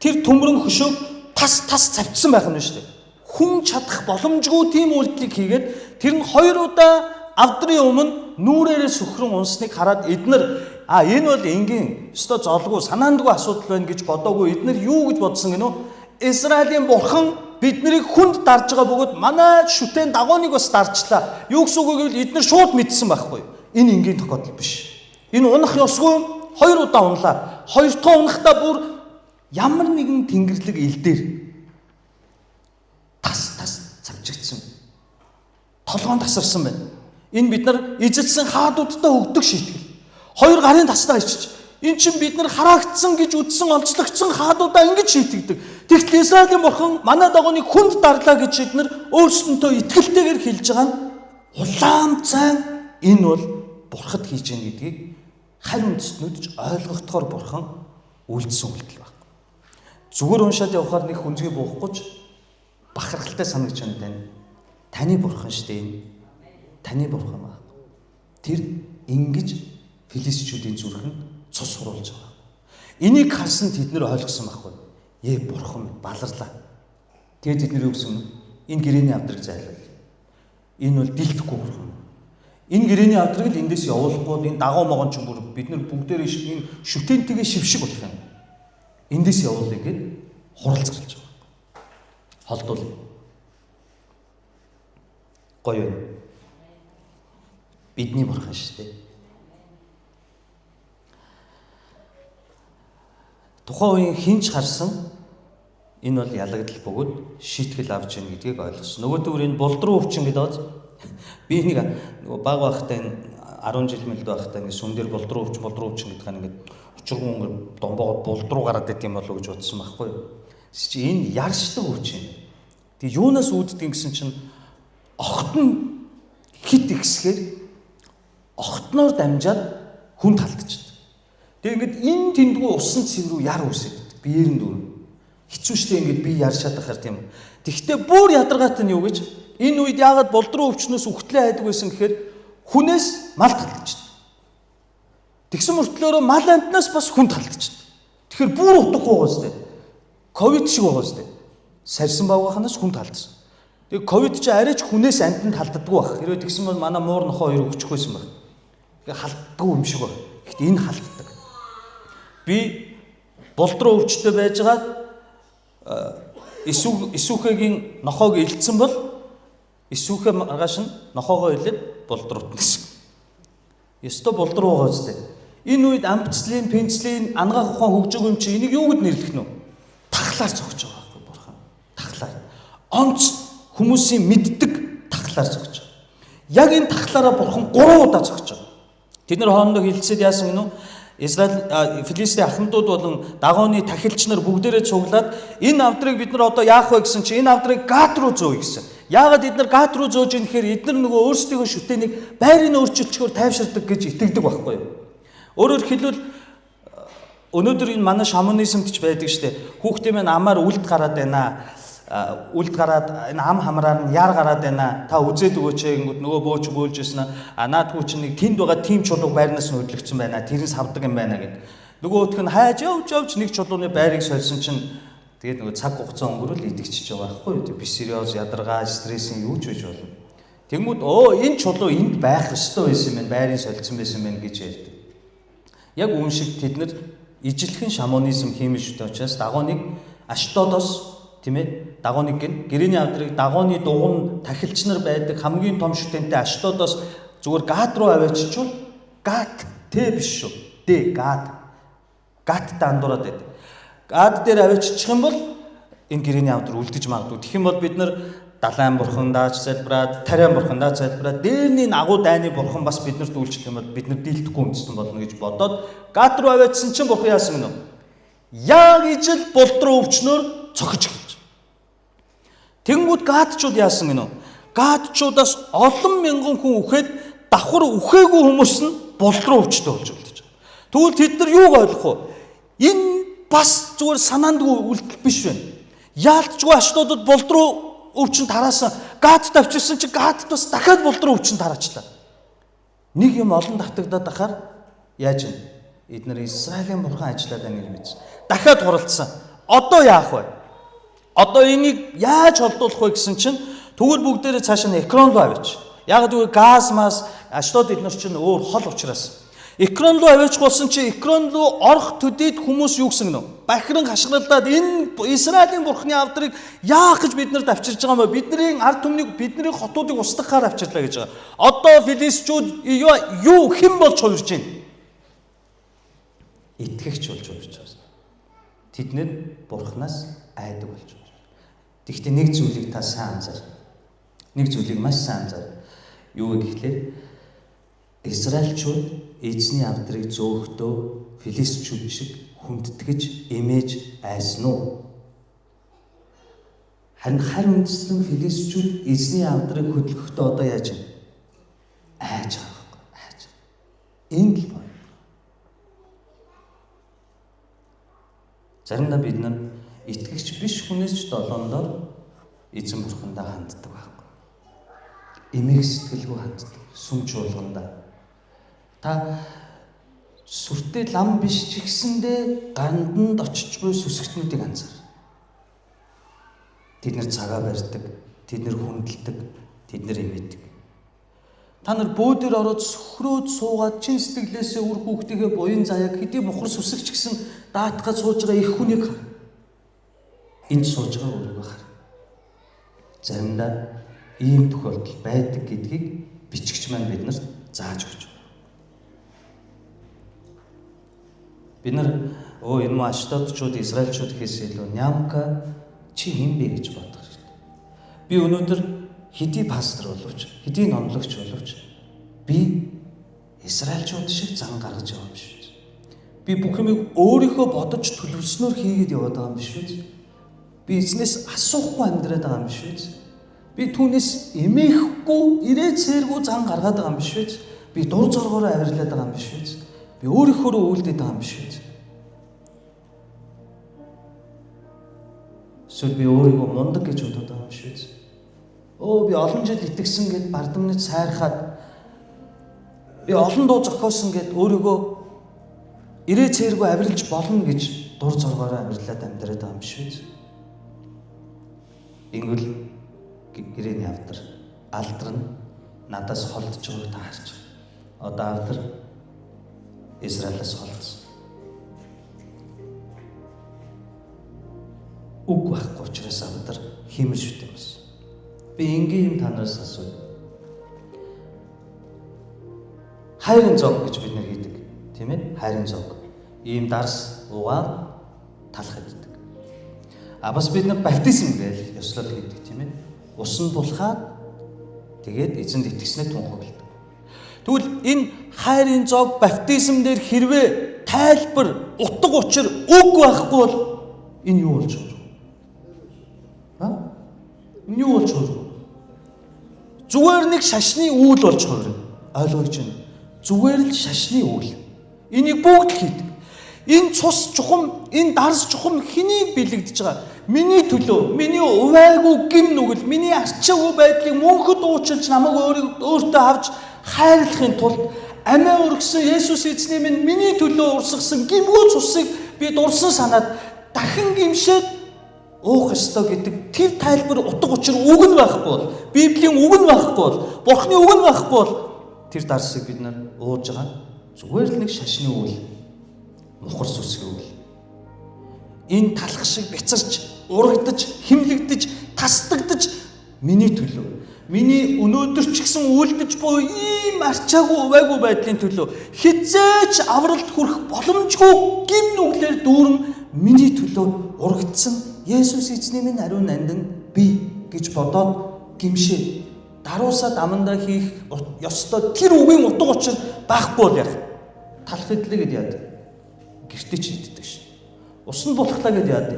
тэр төмрөн хөшөөг тас цавчсан байх нь шүү дээ. Хүн чадах боломжгүй тийм үйлдэлийг хийгээд тэр нь 2 удаа авдрын өмнө нүрээрээ сөхрөн унсныг хараад эднэр энэ бол энгийн өстой золгүй санаандгүй асуудал байна гэж бодоогүй. Эднэр юу гэж бодсон гинөө? Израилийн бурхан биднийг хүнд дарж байгаа бөгөөд манай шүтэн дагооныг бас дарчлаа. Юу гэсэн үг вэ гэвэл эднэр шууд мэдсэн байхгүй. Энэ энгийн тохиолдол биш. Энэ унах ёсгүй 2 удаа унлаа. 2 дахь унахдаа бүр ямар нэгэн тэнгэрлэг илдээр тас цавчигдсан. Толгоон тасарсан байна. Энэ бид нар эзэлсэн хаадуудтай өгдөг шийтгэл. 2 гарын тастай ичиж. Эн чинь бид нар хараагдсан гэж үдсэн олзлогдсон хаадуудаа ингэж шийтгэдэг. Тэгтэл Израилийн бурхан манай дагооныг хүнд дарлаа гэж бид нар өөрсдөнтөө итгэлтэйгээр хэлж байгаа нь улаан цайн энэ бол бурхад хийж гэнэ гэдгийг харь үндэстнүүд ч ойлгохдохоор бурхан үйлдсэн үйлдэл баг. Зүгээр уншаад явахаар нэг хүнзгий буухгүй ч бахархалтай санагч юм тань. Таны бурхан шүү дээ. Таны бурхан баг. Тэр ингэж Филистичүүдийн зүрхэнд цус хуруулж байгаа. Энийг харсан тэд нэр ойлгосон байхгүй. Бурхан минь баларлаа. Тэгээд тэд нэр юу гэсэн юм? Энэ гэрээний авдрыг зайлуул. Энэ бол дийлдэхгүй бурхан. Энэ гэрээний авдрыг л эндээс явуулахгүй энэ дагуу могон ч бүр бид нар бүгдээрээ энэ шүтэнтэйгээ шившиг болох юм. Эндээс явуулъя гэд хуралцгалж байгаа. Холдуул. Гоё юм. Бидний бурхан шүү дээ. Тухайн үеийн хинч харсан энэ бол ялагдал бөгөөд шийтгэл авч яах гэдгийг ойлгосон. Нөгөө төр энэ булдруу өвчин гэдэг бол би нэг баг байхдаа энэ 10 жил мэлд байхдаа ингэ сүм дээр булдруу өвчин гэдэг нь ингэ учиргуун ингэ домбоогод булдруу гараад идэв юм болов гэж бодсон байхгүй юу. Чи энэ яршдаг өвчин. Тэгээ юунаас үүддэг гэсэн чинь огт нь хит ихсгээр огтноор дамжаад хүнд халтчихдаг. Тэгээ ингээд энэ тэндгүй усан цэв рүү яр үсэд биеэр нь дүүр. Хэцүү шттэ ингээд би яр шатахаар тийм. Тэгвэл бүр ядаргаатай нь юу гэж энэ үед яагаад булдруу өвчнөөс үхтлээ хайдаг байсан гэхээр хүнээс мал халтчихдаг. Тэгсэн мөртлөөрөө мал амтнаас бас хүнд халтчихдаг. Тэгэхээр бүр утгагүй байгаа зү. Ковид шиг байгаа зү. Сарьсан бавгахнаас хүнд халтсан. Тэгээ ковид чи арайч хүнээс амтнд халтдаггүй байх. Хэрвээ тэгсэн бол манай муур нохоо хоёр өгчих байсан байх. Тэгээ халтдаггүй юм шиг байна. Гэхдээ энэ халтдаг. Би булдруу өвчтөй байжгаад Исүхэгийн нохоог илтсэн бол Исүхэ маргааш нь нохоогоо илээд булдруут гэсэн. Ёстой булдруу байгаа зү. Энэ үед амбицлын, пенцлин, ангаах ухаан хөгжөөг юм чи энийг юу гэд нэрлэх нь вэ? Тахлаар зогсож байгаа байхгүй бурхан. Тахлаар. Онц хүмүүсийн мэддэг тахлаар зогсож байгаа. Яг энэ тахлаараа бурхан 3 удаа зогсож байгаа. Тэд нар хоорондоо хилцээд яасан гинөө? Израиль Филистийн ахмадууд болон дагооны тахилч нар бүгдээрээ цуглаад энэ авдрыг бид нар одоо яах вэ гэсэн чи энэ авдрыг Гат руу зөөе гэсэн. Яагаад бид нар Гат руу зөөж ийм гэхээр эдгээр нөгөө өөрсдийнхөө шүтээнийг байрын өөрчлөлтөөр тайвширдаг гэж итгэдэг байхгүй юу? Өөрөөр хэлбэл өнөөдөр энэ манай шаманизмд ч байдаг штэ. Хүүхдээ минь амаар үлд гараад байна. Үлд гараад энэ ам хамраар нь яар гараад байна. Та үзээд өгөөч гингүүд нөгөө бөөч бөөлжсэн наадгүй чинь нэг тэнд байгаа тим чулуу байрнаас нь хөдлөгдсөн байна. Тэрнээс авдаг юм байна гэд. Нөгөөх нь хайж явж нэг чулууны байрыг сольсон чинь тэгээд нөгөө цаг хугацаа өнгөрөөл идэгчиж байгаа байхгүй юу. Би сериоз ядаргаа стрессийн юу ч байж болно. Тэнгүүд энэ чулуу энд байх ёстой байсан юм байна. Байрыг сольсон байсан юм байна гэж ярьдаг. Яг үүн шиг тэд нар ижилхэн шаманизм хиймэл шүтээ учраас дагооныг Аштодоос тийм ээ дагооныг гэрээний авдрыг дагооны дугуйн тахилч нар байдаг хамгийн том шүтэнтэй Аштодоос зүгээр Гат руу авааччихвал Гат тэ биш шүү. Дэ Гат андуураад байдаг. Гат дээр авааччих юм бол энэ гэрээний авдар үлдэж магадгүй. Тэгэх юм бол бид нар Далайн бурхандаа залбираад, Тариан бурхандаа залбираад, дээрний агуу дайны бурхан бас биднэрт үйлчлэх юм бол бид нар дийлдэхгүй үндэстэн болно гэж бодоод Гат руу аваачсан чинь бурхан яасан гэнэ? Яг ижил булдруу өвчнөөр цохиж эхэлж. Тэнгүүд Гатчууд яасан гэнэ? Гатчуудаас олон мянган хүн үхээд давхар үхээгүй хүмүүс нь булдруу өвчтэй болж үлдэж байгаа. Тэгвэл тэд нар юуг ойлгох вэ? Энэ бас зүгээр санаандгүй үйлдэл биш байна. Яалтчгүй Аштодод булдруу өвчин тараасан. Гат тавьчихсан чи Гатд бас дахиад булдруу өвчин тараачлаа. Нэг юм олон давтагдаад ахаар яаж вэ? Эдгээр Израилийн бурхан ажиллаад байна гэж мэдсэн. Дахиад хуралдсан. Одоо яах вэ? Одоо энийг яаж холдуулах вэ гэсэн чинь тэгвэл бүгдээрээ цаашаа экран руу аваач. Яг тэгвэл газ мас Аштод эдгээр чинь өөр хол учраас. Экран руу аваач болсон чи экран руу орох төдийд хүмүүс юу гэсэн гэнэ? Бахиран хашгиралдаад энэ Израилийн бурхны авдрыг яах гэж бид нарт авчирж байгаа юм бэ? Бидний ард түмнийг бидний хотуудыг устгахаар авчирлаа гэж байгаа. Одоо филистичүүд юу хэн болж хувирж байна? Итгэгч болж хувирж байгаа. Тэд нэр бурхнаас айдаг болж байна. Тэгэхдээ нэг зүйлийг та сайн анзаар. Нэг зүйлийг маш сайн анзаар. Юу вэ гэхлээр Израильчууд эзний авдрыг зөөхдөө филистичүүд шиг хүндэтгэж эмээж айсан уу? Харин үндэстэн филистичүүд эзний авдрыг хөдөлгөхдөө одоо яаж вэ? Айж байгаа. Айж. Энэ л байна. Заримдаа бид нар итгэгч биш хүнээс ч долоондоо эзэн бурхандаа ханддаг байхгүй. Эмээх сэтгэлгүй ханддаг. Сүм чуулгандаа. Та сүртэй лам биш ч гэсэндээ ганданд очиж буй сүсгтнүүдийг анзаар. Тэд нар цагаа барьдаг, тэд нар хүндэлдэг, тэд нар имэдэг. Та нар бөөдөр ороод сөхрөөд суугаад чин сэтгэлээсээ үр хүүхдийнхээ буян заяаг хэдий мухар сүсгч гэсэн даатгаад сууж байгаа их хүнийг хар. Энд сууж байгаа өөрийгөө хар. Заримдаа ийм тохиолдол байдаг гэдгийг бичигч маань биднэрт зааж өгч байна. Бид нар энэ Аштодчууд, Израильчууд гэхээс илүү Нямка чи хэн бэ гэж бодох хэрэгтэй. Би өнөөдөр хэдий пастор боловч, хэдий номлогч боловч би Израильчууд шиг зан гаргаж байгаа юм биш үү? Би бүх юмыг өөрийнхөө бодож төлөвлөснөөр хийгээд яваад байгаа юм биш үү? Би эзнээс асуухгүй амьдраад байгаа юм биш үү? Би түүнээс эмээхгүй, ирээ цээргүй зан гаргаад байгаа юм биш үү? Би дур зоргоороо авирлаад байгаа юм биш үү? Би өөрийнхөө үйлдээд байгаа юм биш үү? Эсвэл би өөрийгөө мундаг гэж бодоод байгаа юм биш үү? Би олон жил итгэсэн гэд бардамнаж сайрхаад би олон дуу зохиосон гэд өөрийгөө ирээ цээргүй авирлж болно гэж дур зоргоороо авирлаад амьдраад байгаа юм биш үү? Ингүүл гэрээний авдар алдар нь надаас холдож байгааг та харж байгаа. Одоо авдар Израилаас холдсон. Үг байхгүй учраас авдар хиймэл шүтээ болсон. Би энгийн юм танараас асууя. Хайрын зог гэж бид нэр хийдэг, тийм ээ? Хайрын зог. Ийм дарс угаан талах гэдэг. Бас бид нар баптизм гэж ёслол хийдэг, тийм ээ? Ус нь булхаад тэгээд эзэнд итгэснээр тунхагладаг. Тэгвэл энэ хайрын зог баптизм дээр хэрвээ тайлбар, утга учир үг байхгүй бол энэ юу болж байгаа юм? Энэ юу болж байгаа юм? Зүгээр нэг шашны үйл болж байгаа юм. Ойлгож байна. Зүгээр л шашны үйл. Энийг бүгд л хийдэг. Энэ цус чухам, энэ дарс чухам хэнийг бэлэгдэж байгаа? Миний төлөө, миний увайгүй гин нүгэл, миний арчаагүй байдлыг мөнхөд уучлж намайг өөртөө авч хайрлахын тулд амиа өргөсөн Есүс эзний минь миний төлөө урсгасан гимгүү цусыг би дурсан санаад дахин гимшээд уух ёстой гэдэг тэр тайлбар утга учир үг нь байхгүй бол, Библийн үг нь байхгүй бол, Бурхны үг нь байхгүй бол тэр дарсыг бид нар ууж байгаа зүгээр л нэг шашны үйл, мухар сүсгийн үйл. Энэ талах шиг бяцарч, урагдаж, химлэгдэж, тасдагдаж миний төлөө, миний өнөөдөр ч гэсэн үйлдэж буй ийм арчаагүй увайгүй байдлын төлөө хизээч авралт хүрэх боломжгүй гим нүглээр дүүрэн миний төлөө урагдсан Есүс эзний минь ариун нандин би гэж бодоод гимшээ. Даруусаад амандаа хийх ёстой тэр үгийн утга учир байхгүй бол яах? Талах хэдлээ гэдээ яад. Гэртээ ч хийддэг шин. Усан булхлаа гэдээ яад.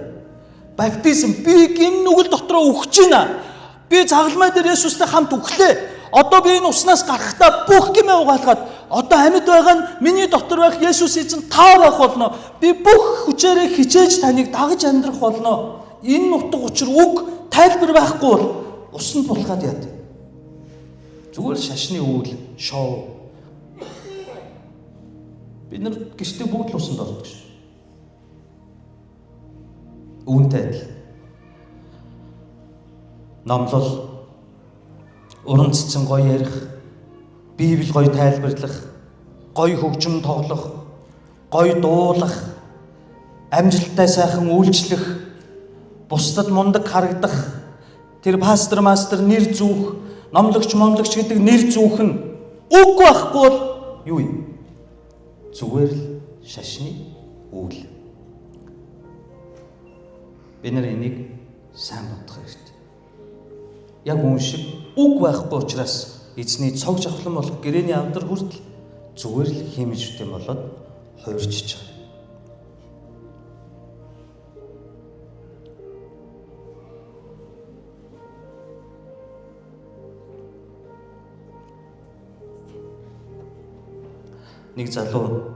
Баптизм би гин нүгэл дотроо үхэж байна. Би загалмай дээр Есүстэй хамт үхлээ. Одоо би энэ уснаас гарахдаа бүх гимээ угаалгаад одоо амьд байгаа нь миний дотор байх Есүс эзэн таа байх болно. Би бүх хүчээрээ хичээж таныг дагаж амьдрах болно. Энэ утга учир үг тайлбар байхгүй бол усанд булхаад яад. Зүгээр шашны үйл, шоу. Бид нар гэртээ бүгд л усанд ордог ш. Үүнтэй адил. Номлол уран цэцэн гоё ярих, Библи гоё тайлбарлах, гоё хөгжим тоглох, гоё дуулах, амжилттай сайхан үйлчлэх, бусдад мундаг харагдах, тэр пастор мастер нэр зүүх, номлогч момлогч гэдэг нэр зүүх нь үг байхгүй бол юу юм? Зүгээр л шашны үйл. Бид нар энийг сайн бодох хэрэгтэй. Яг үн шиг үг байхгүй учраас эзний цог жавхлан болох гэрээний авдар хүртэл зүгээр л хиймэл шүтэн болоод хуурчиж байгаа. Нэг залуу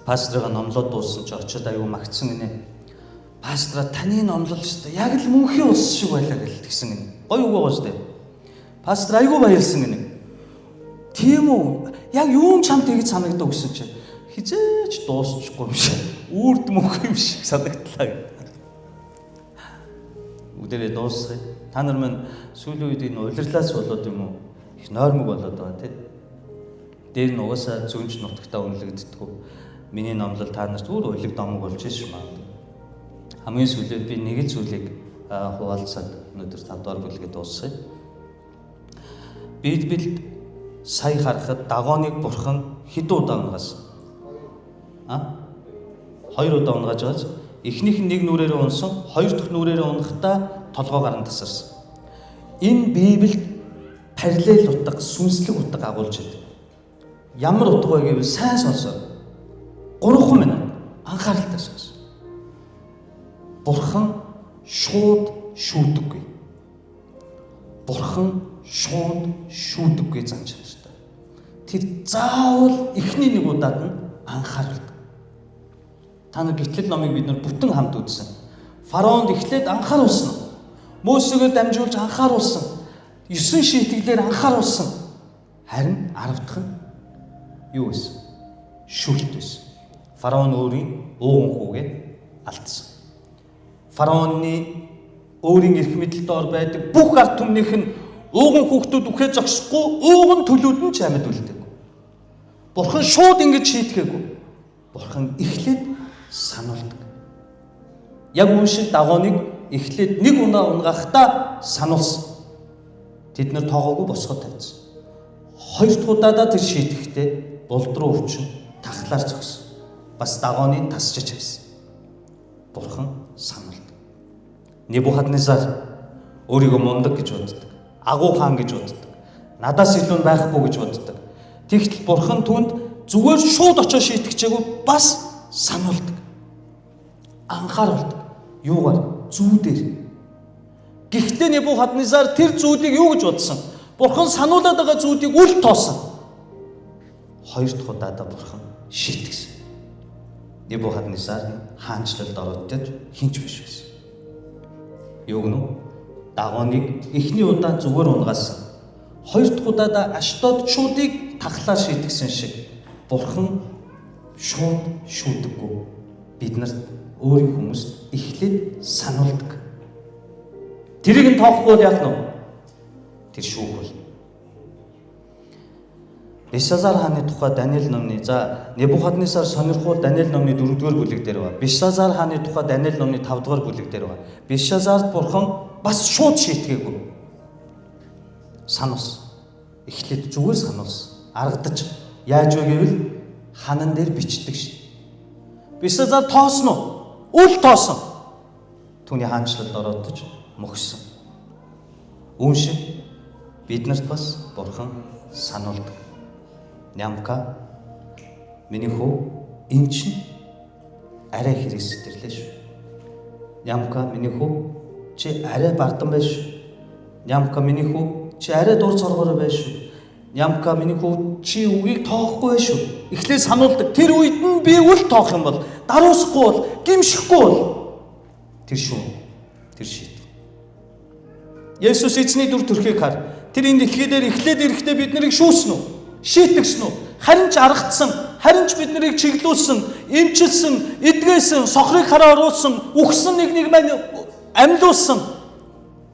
пастрыгаа номлоод дууссан ч очиод аюу магтсан гинэ. Пастра таны номлол шүү дээ. Яг л мөнхийн ус шиг байлаа гэлтгсэн гинэ. Гоё үг байгаа шүү дээ. Пастор аюу баярлсан гинэ. Тийм үү? Яг юун чамд ингэж санагдав гэсэн чинь хизээч дуусчихгүй юм шиг үрд мөнх юм шиг санагдлаа. Үдэрээ дуусгая. Та нар маань сүүлийн үед энэ улирлаас болоод юм уу их нойрмог болоод байгаа тийм. Дээр нь угаасаа зүнж нутагтаа үнэлэгддэг. Миний номлол та нарт өөр улиг домог болж ирсэн маа. Хамгийн сүүлд би нэг л зүйлийг хуваалцаад өнөөдөр 5 дугаар бүлгээ дуусгая. Библиэд сая харахад Дагоныг бурхан хэд удаа унгасан? 2 удаа унгааж байгааз эхнийх нь нэг нүрээрээ унсан, хоёр дахь нүрээрээ унгахтаа толгоо гарan тасарсан. Энэ Библиэд параллел утга, сүнслэг утга агуулж байдаг. Ямар утга вэ гэвэл сайн сонсоо. 3 минут анхааралтай сонс. Бурхан шууд шүүдэггүй. Бурхан шууд шүүдэггүй зан чанартай. Тэр заавал эхний нэг удаад нь анхаарал. Та нар Гитлэл номыг бид нар бүтэн хамт үзсэн. Фараонд эхлээд анхааруулсан. Мөсегээр дамжуулж анхааруулсан. 9 шийтгэлээр анхааруулсан. Харин 10 дахь нь юу вэ? Шүүлт байсан. Фараон өөрийн ууган хүүгээ алдсан. Фараоны өөрийн эрх мэдэл доор байдаг бүх ард түмнийх нь ууган хүүхдүүд үхээ зогсохгүй ууган төлүүд нь ч амьд үлдээгүй. Бурхан шууд ингэж шийтгээгүй. Бурхан эхлээд сануулдаг. Яг үн шиг Дагоныг эхлээд нэг унаа унгахтаа сануулсан. Тэд нар тоогоогүй босгоод тавьсан. Хоёр дахь удаадаа тэр шийтгэхдээ булд руу өвчин тахлаар зогсон. Бас Дагоныг тасчиж хайсан. Бурхан сануулдаг. Небухаднецар өөрийгөө мундаг гэж боддог. Агуу хаан гэж боддог. Надаас илүү байхгүй гэж боддог. Тэгтэл Бурхан түнд зүгээр шууд очиж шийтгэжээгүй бас сануулдаг. Анхааруулдаг. Юугаар? Зүүдээр. Гэхдээ Небухаднецар тэр зүүдийг юу гэж бодсон? Бурхан сануулад байгаа зүүдийг үл тоосон. Хоёр дахь удаадаа Бурхан шийтгсэн. Небухаднецар хаанчлалд ороод хинч биш байсан. Юу гэнэ? Дагоныг эхний удаа зүгээр унгаасан. Хоёр дахь удаадаа Аштодчуудыг тахлаар шийтгсэн шиг Бурхан шууд шүүдэггүй. Бид нарт өөрийн хүмүүст эхлээд сануулдаг. Тэрийг нь тоохгүй бол яах нь? Тэр шүүх бол. Бельшазар хааны тухай Даниэл номны Небухаднецар сонирхол Даниэл номны 4-р бүлэг дээр ба. Бельшазар хааны тухай Даниэл номны 5-р бүлэг дээр ба. Бельшазарт Бурхан бас шууд шийтгээгүй. Сануулсан. Эхлээд зүгээр сануулсан. Аргадаж яаж вэ гэвэл ханан дээр бичдэг шин. Бельшазар тоосон уу? Үл тоосон. Түүний хаанчлалд ороодож мөхсөн. Үүн шиг биднэрт бас Бурхан сануулдаг. Нямка миний хүү энэ чинь арай хэрэг сэтэрлээ шүү. Нямка миний хүү чи арай бардан байж шүү. Нямка миний хүү чи арай дур цоргоор байж шүү. Нямка миний хүү чи үгийг тоохгүй байж шүү. Эхлээд сануулдаг. Тэр үед нь би үл тоох юм бол даруусахгүй бол гимшихгүй бол тэр шүү. Тэр шийд. Есүс эзний дүр төрхийг хар. Тэр энэ дэлхий дээр эхлээд ирэхдээ бид нарыг шүүсэн үү? Шийтгсэн үү? Харин ч аргацсан, харин ч бид нарыг чиглүүлсэн, эмчилсэн, эдгээсэн, сохрыг хараа оруулсан, үхсэн нэг маань амьлуулсан.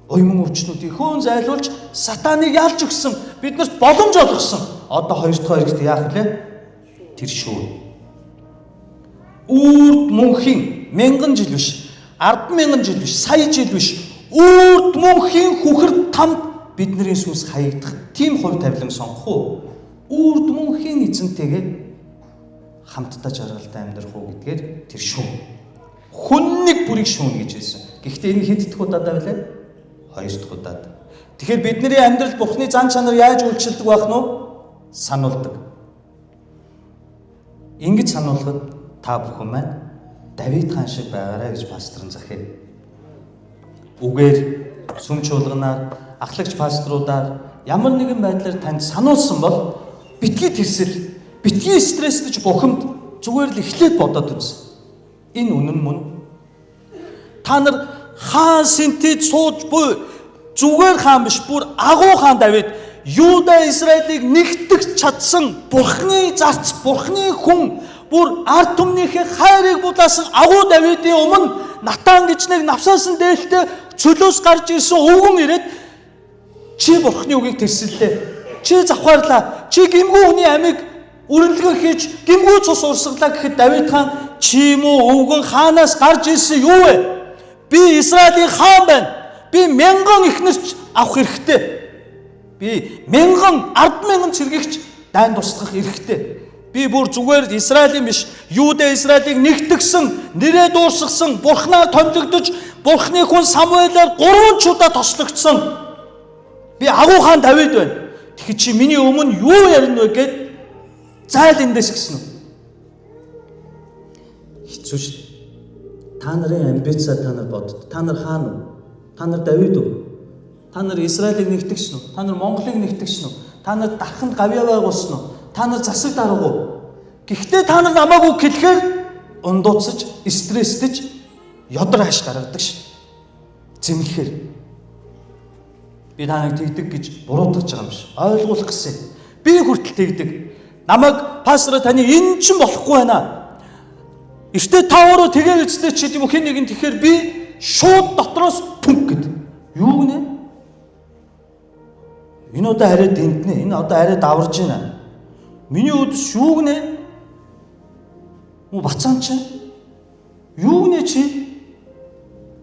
Уйман өвчнүүдийг хөөн зайлуулж сатаныг ялж өгсөн, биднэрт боломж олгосон. Одоо хоёр дахь хэрэгт яах вэ? Тэр шүү. Үрд мөнхийн 1000 жил биш, 100000 жил биш, сая жил биш. Үрд мөнхийн хүхэр тамд бидний сүнс хаягдах. Тийм хувь тавилан сонгох уу? Үрд мөнхийн эзэнтэйгээ хамтдаа жаргалтай амьдрах уу гэдгээр тэр шүү. Хүн нэг бүрийг шүүнэ гэж хэлсэн. Гэхдээ энэ хэд дахь удаа вэ? Хоёр дахь удаа. Тэгэхээр бидний амьдрал Бурхны зан чанар яаж үйлчилдэг байх нь вэ? Сануулдаг. Ингэж сануулахад та бүхэн маань Давид хаан шиг байгаарай гэж пастор нь захив. Үгээр сүм чуулганаар ахлагч пасторудаар ямар нэгэн байдлаар танд сануулсан бол битгий тэрсэл, битгий стресстэж бухимд зүгээр л эхлээд бодоод үз. Энэ үнэн мөн. Та нар хаан синтэд сууж буй зүгээр хаан биш, бүр агуу хаан Давид Юда Израилийг нэгтгэж чадсан Бурхны зарц, Бурхны хүн, бүр ард түмнийхээ хайрыг будаасан агуу Давидын өмнө Натан гэж нэг навсаасан дээлтэй цөлөөс гарч ирсэн өвгөн ирээд чи Бурхны үгийг тэрсэллээ. Чи завхаарлаа. Чи гимгүү хүний амийг үрэлгэн хийж гимгүү цус урсгалаа гэхэд Давид хаан чи юм уу өвгөн хаанаас гарч ирсэн юу вэ? Би Израилийн хаан байна. Би 1000 эхнэрч авах хэрэгтэй. Би 1000 цэргэгч дайн тусгах хэрэгтэй. Би бүр зүгээр Израилийн биш, Юудэ Израилийг нэгтгсэн, нэрээ дуусгасан, Бурхнаар томилогдож, Бурхны хүн Самуэлаар 3 чудаа тослогдсон. Би агуу хаан Давид байна. Тэгэхээр чи миний өмнө юу ярина вэ гэд зайл эндээс гисэн үү? Хэцүү шүү дээ. Та нарын амбицаа та нар бодд. Та нар хаан уу? Та нар Давид уу? Та нар Израилийг нэгтгэсэн үү? Та нар Монголыг нэгтгэсэн үү? Та нар дарханд гавьяа байгуулсан уу? Та нар засаг дарга уу? Гэхдээ та нар намаагүй гэлэхээр ундууцаж, стресстэж, ёдор хаш гаргадаг шин. Зэмлэхээр би та нарыг тэгдэг гэж буруутгаж байгаа юм биш. Ойлгуулах гэсэн. Би хүртэл тэгдэг. Намайг пастор таны энэ ч болохгүй байна. Эртээ та өөрөө тэгээ үстэй ч гэдэг юм хэн нэгэн тэгэхээр би шууд дотроос түнх гэд. Юу гинэ? Энэ одоо арай дэнтнэ. Энэ одоо арай даварж байна. Миний өдөс юу гинэ? Муу бацаан чи. Юу гинэ чи?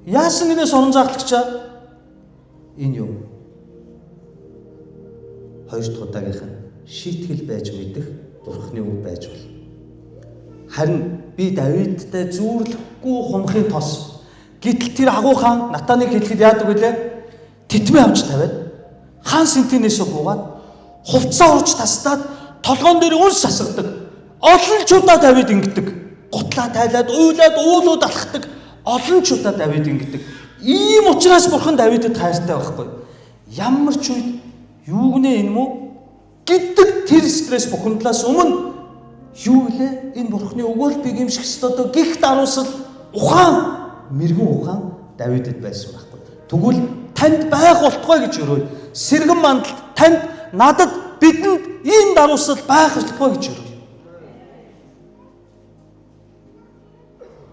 Яасан гинэ суран заглагчаа? Энэ юу? Хоёр дахь удаагийнх нь шийтгэл байж мэдэх Бурхны үг байж бол. Харин би Давидтай зүүрлэхгүй хумхын тос. Гэтэл тэр агуу хаан Натаныг хэлэхэд яадаг вүлээ? Титмээ авч тавиад хаан сентинээсээ буугаад хувцас урж тастаад толгоон дээр үнс сасгадаг. Олон чудаа Давид ингэдэг. Гутлаа тайлаад, уйлаад, уулууд алхдаг. Олон чудаа Давид ингэдэг. Ийм учраас Бурхан Давидэд хайртай байхгүй. Ямар ч үед юу гинэ энэ мүү гэдэг тэр стресс бухимдлаас өмнө юу гэлээ? Энэ Бурхны өгөөл би гимших ёстой гих даруусал ухаан, мэрэгэн ухаан Давидэд байсан байхгүй. Тэгвэл танд байх болтугай гэж өрөөй. Сэргэн мандалд танд надад бидэнд ийм даруусал байх болтугай гэж өрөөй.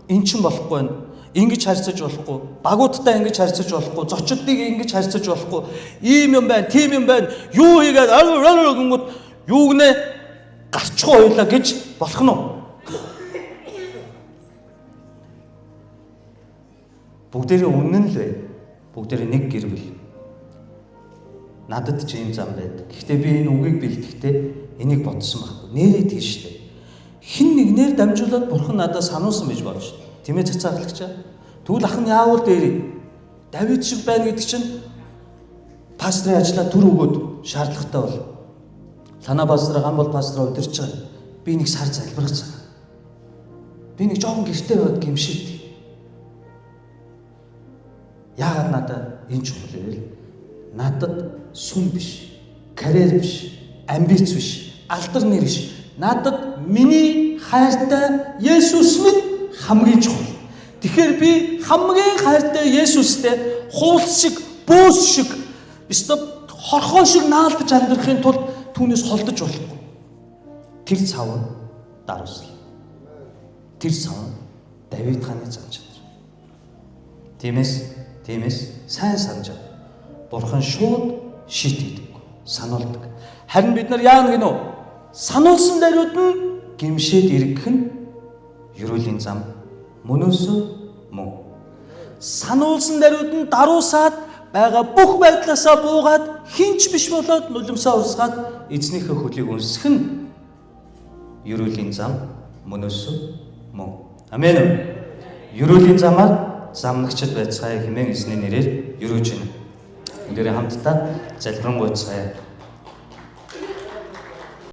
Эн чинь болохгүй байна. Ингэж харьцаж болохгүй. Багуудтай ингэж харьцаж болохгүй. Зочдыг ингэж харьцаж болохгүй. Ийм юм байна, тийм юм байна. Юу хийгээд гингүүд юу гинэ гарчгүй ойлаа гэж болох нь уу? Бүгдээрээ үнэн л бай. Бүгдээрээ нэг гэр бүл. Надад ч ийм зам байдаг. Гэхдээ би энэ үгийг бэлтгэхдээ энийг бодсон байхгүй. Нэрээ тийм шүү дээ. Хин нэгнээр дамжуулаад Бурхан надад сануулсан байж болно шүү дээ. Тэмээ цацааглагчаа. Тэгвэл ах нь яавал дээрээ Давид шиг байна гэдэг чинь пастрын ажлаа төр өгөөд шаардлагатай бол. Танаа пастраа гам бол пастраа удирч байгаа. Би нэг сар залбирах цаг. Би нэг жоохон гэртээ байгаад гимшээд. Яагаад надад энэ чухал вэ? Надад сүм биш, карьер биш, амбиц биш, алдар нэр биш. Надад миний хайртай Есүс минь хамгийн чухал. Тэгэхээр би хамгийн хайртай Есүстэй хуулс шиг, бөөс шиг, эсвэл хорхоо шиг наалдаж амьдрахын тулд түүнээс холдож болохгүй. Тэр цав нь даруусал. Тэр цав нь Давид хааны зам чадвар. Тиймээс сайн санаж ав. Бурхан шууд шийтгдэг, сануулдаг. Харин бид нар яана гинөө? Сануулсан даруйд нь гимшээд иргэх нь ерөөлийн зам. Мөнөөсөө мөн. Сануулсан даруйд нь даруусаад байгаа бүх байдлаасаа буугаад хинч биш болоод нулимсаа урсгаад эзнийхээ хөлийг өнсөх нь ерөөлийн зам. Мөнөөсөө мөн. Амен. Ерөөлийн замаар замнагчд байцгаая хэмээн эзний нэрээр ерөөж байна. Бүгдээрээ хамтдаа залбирanгуйцгаая.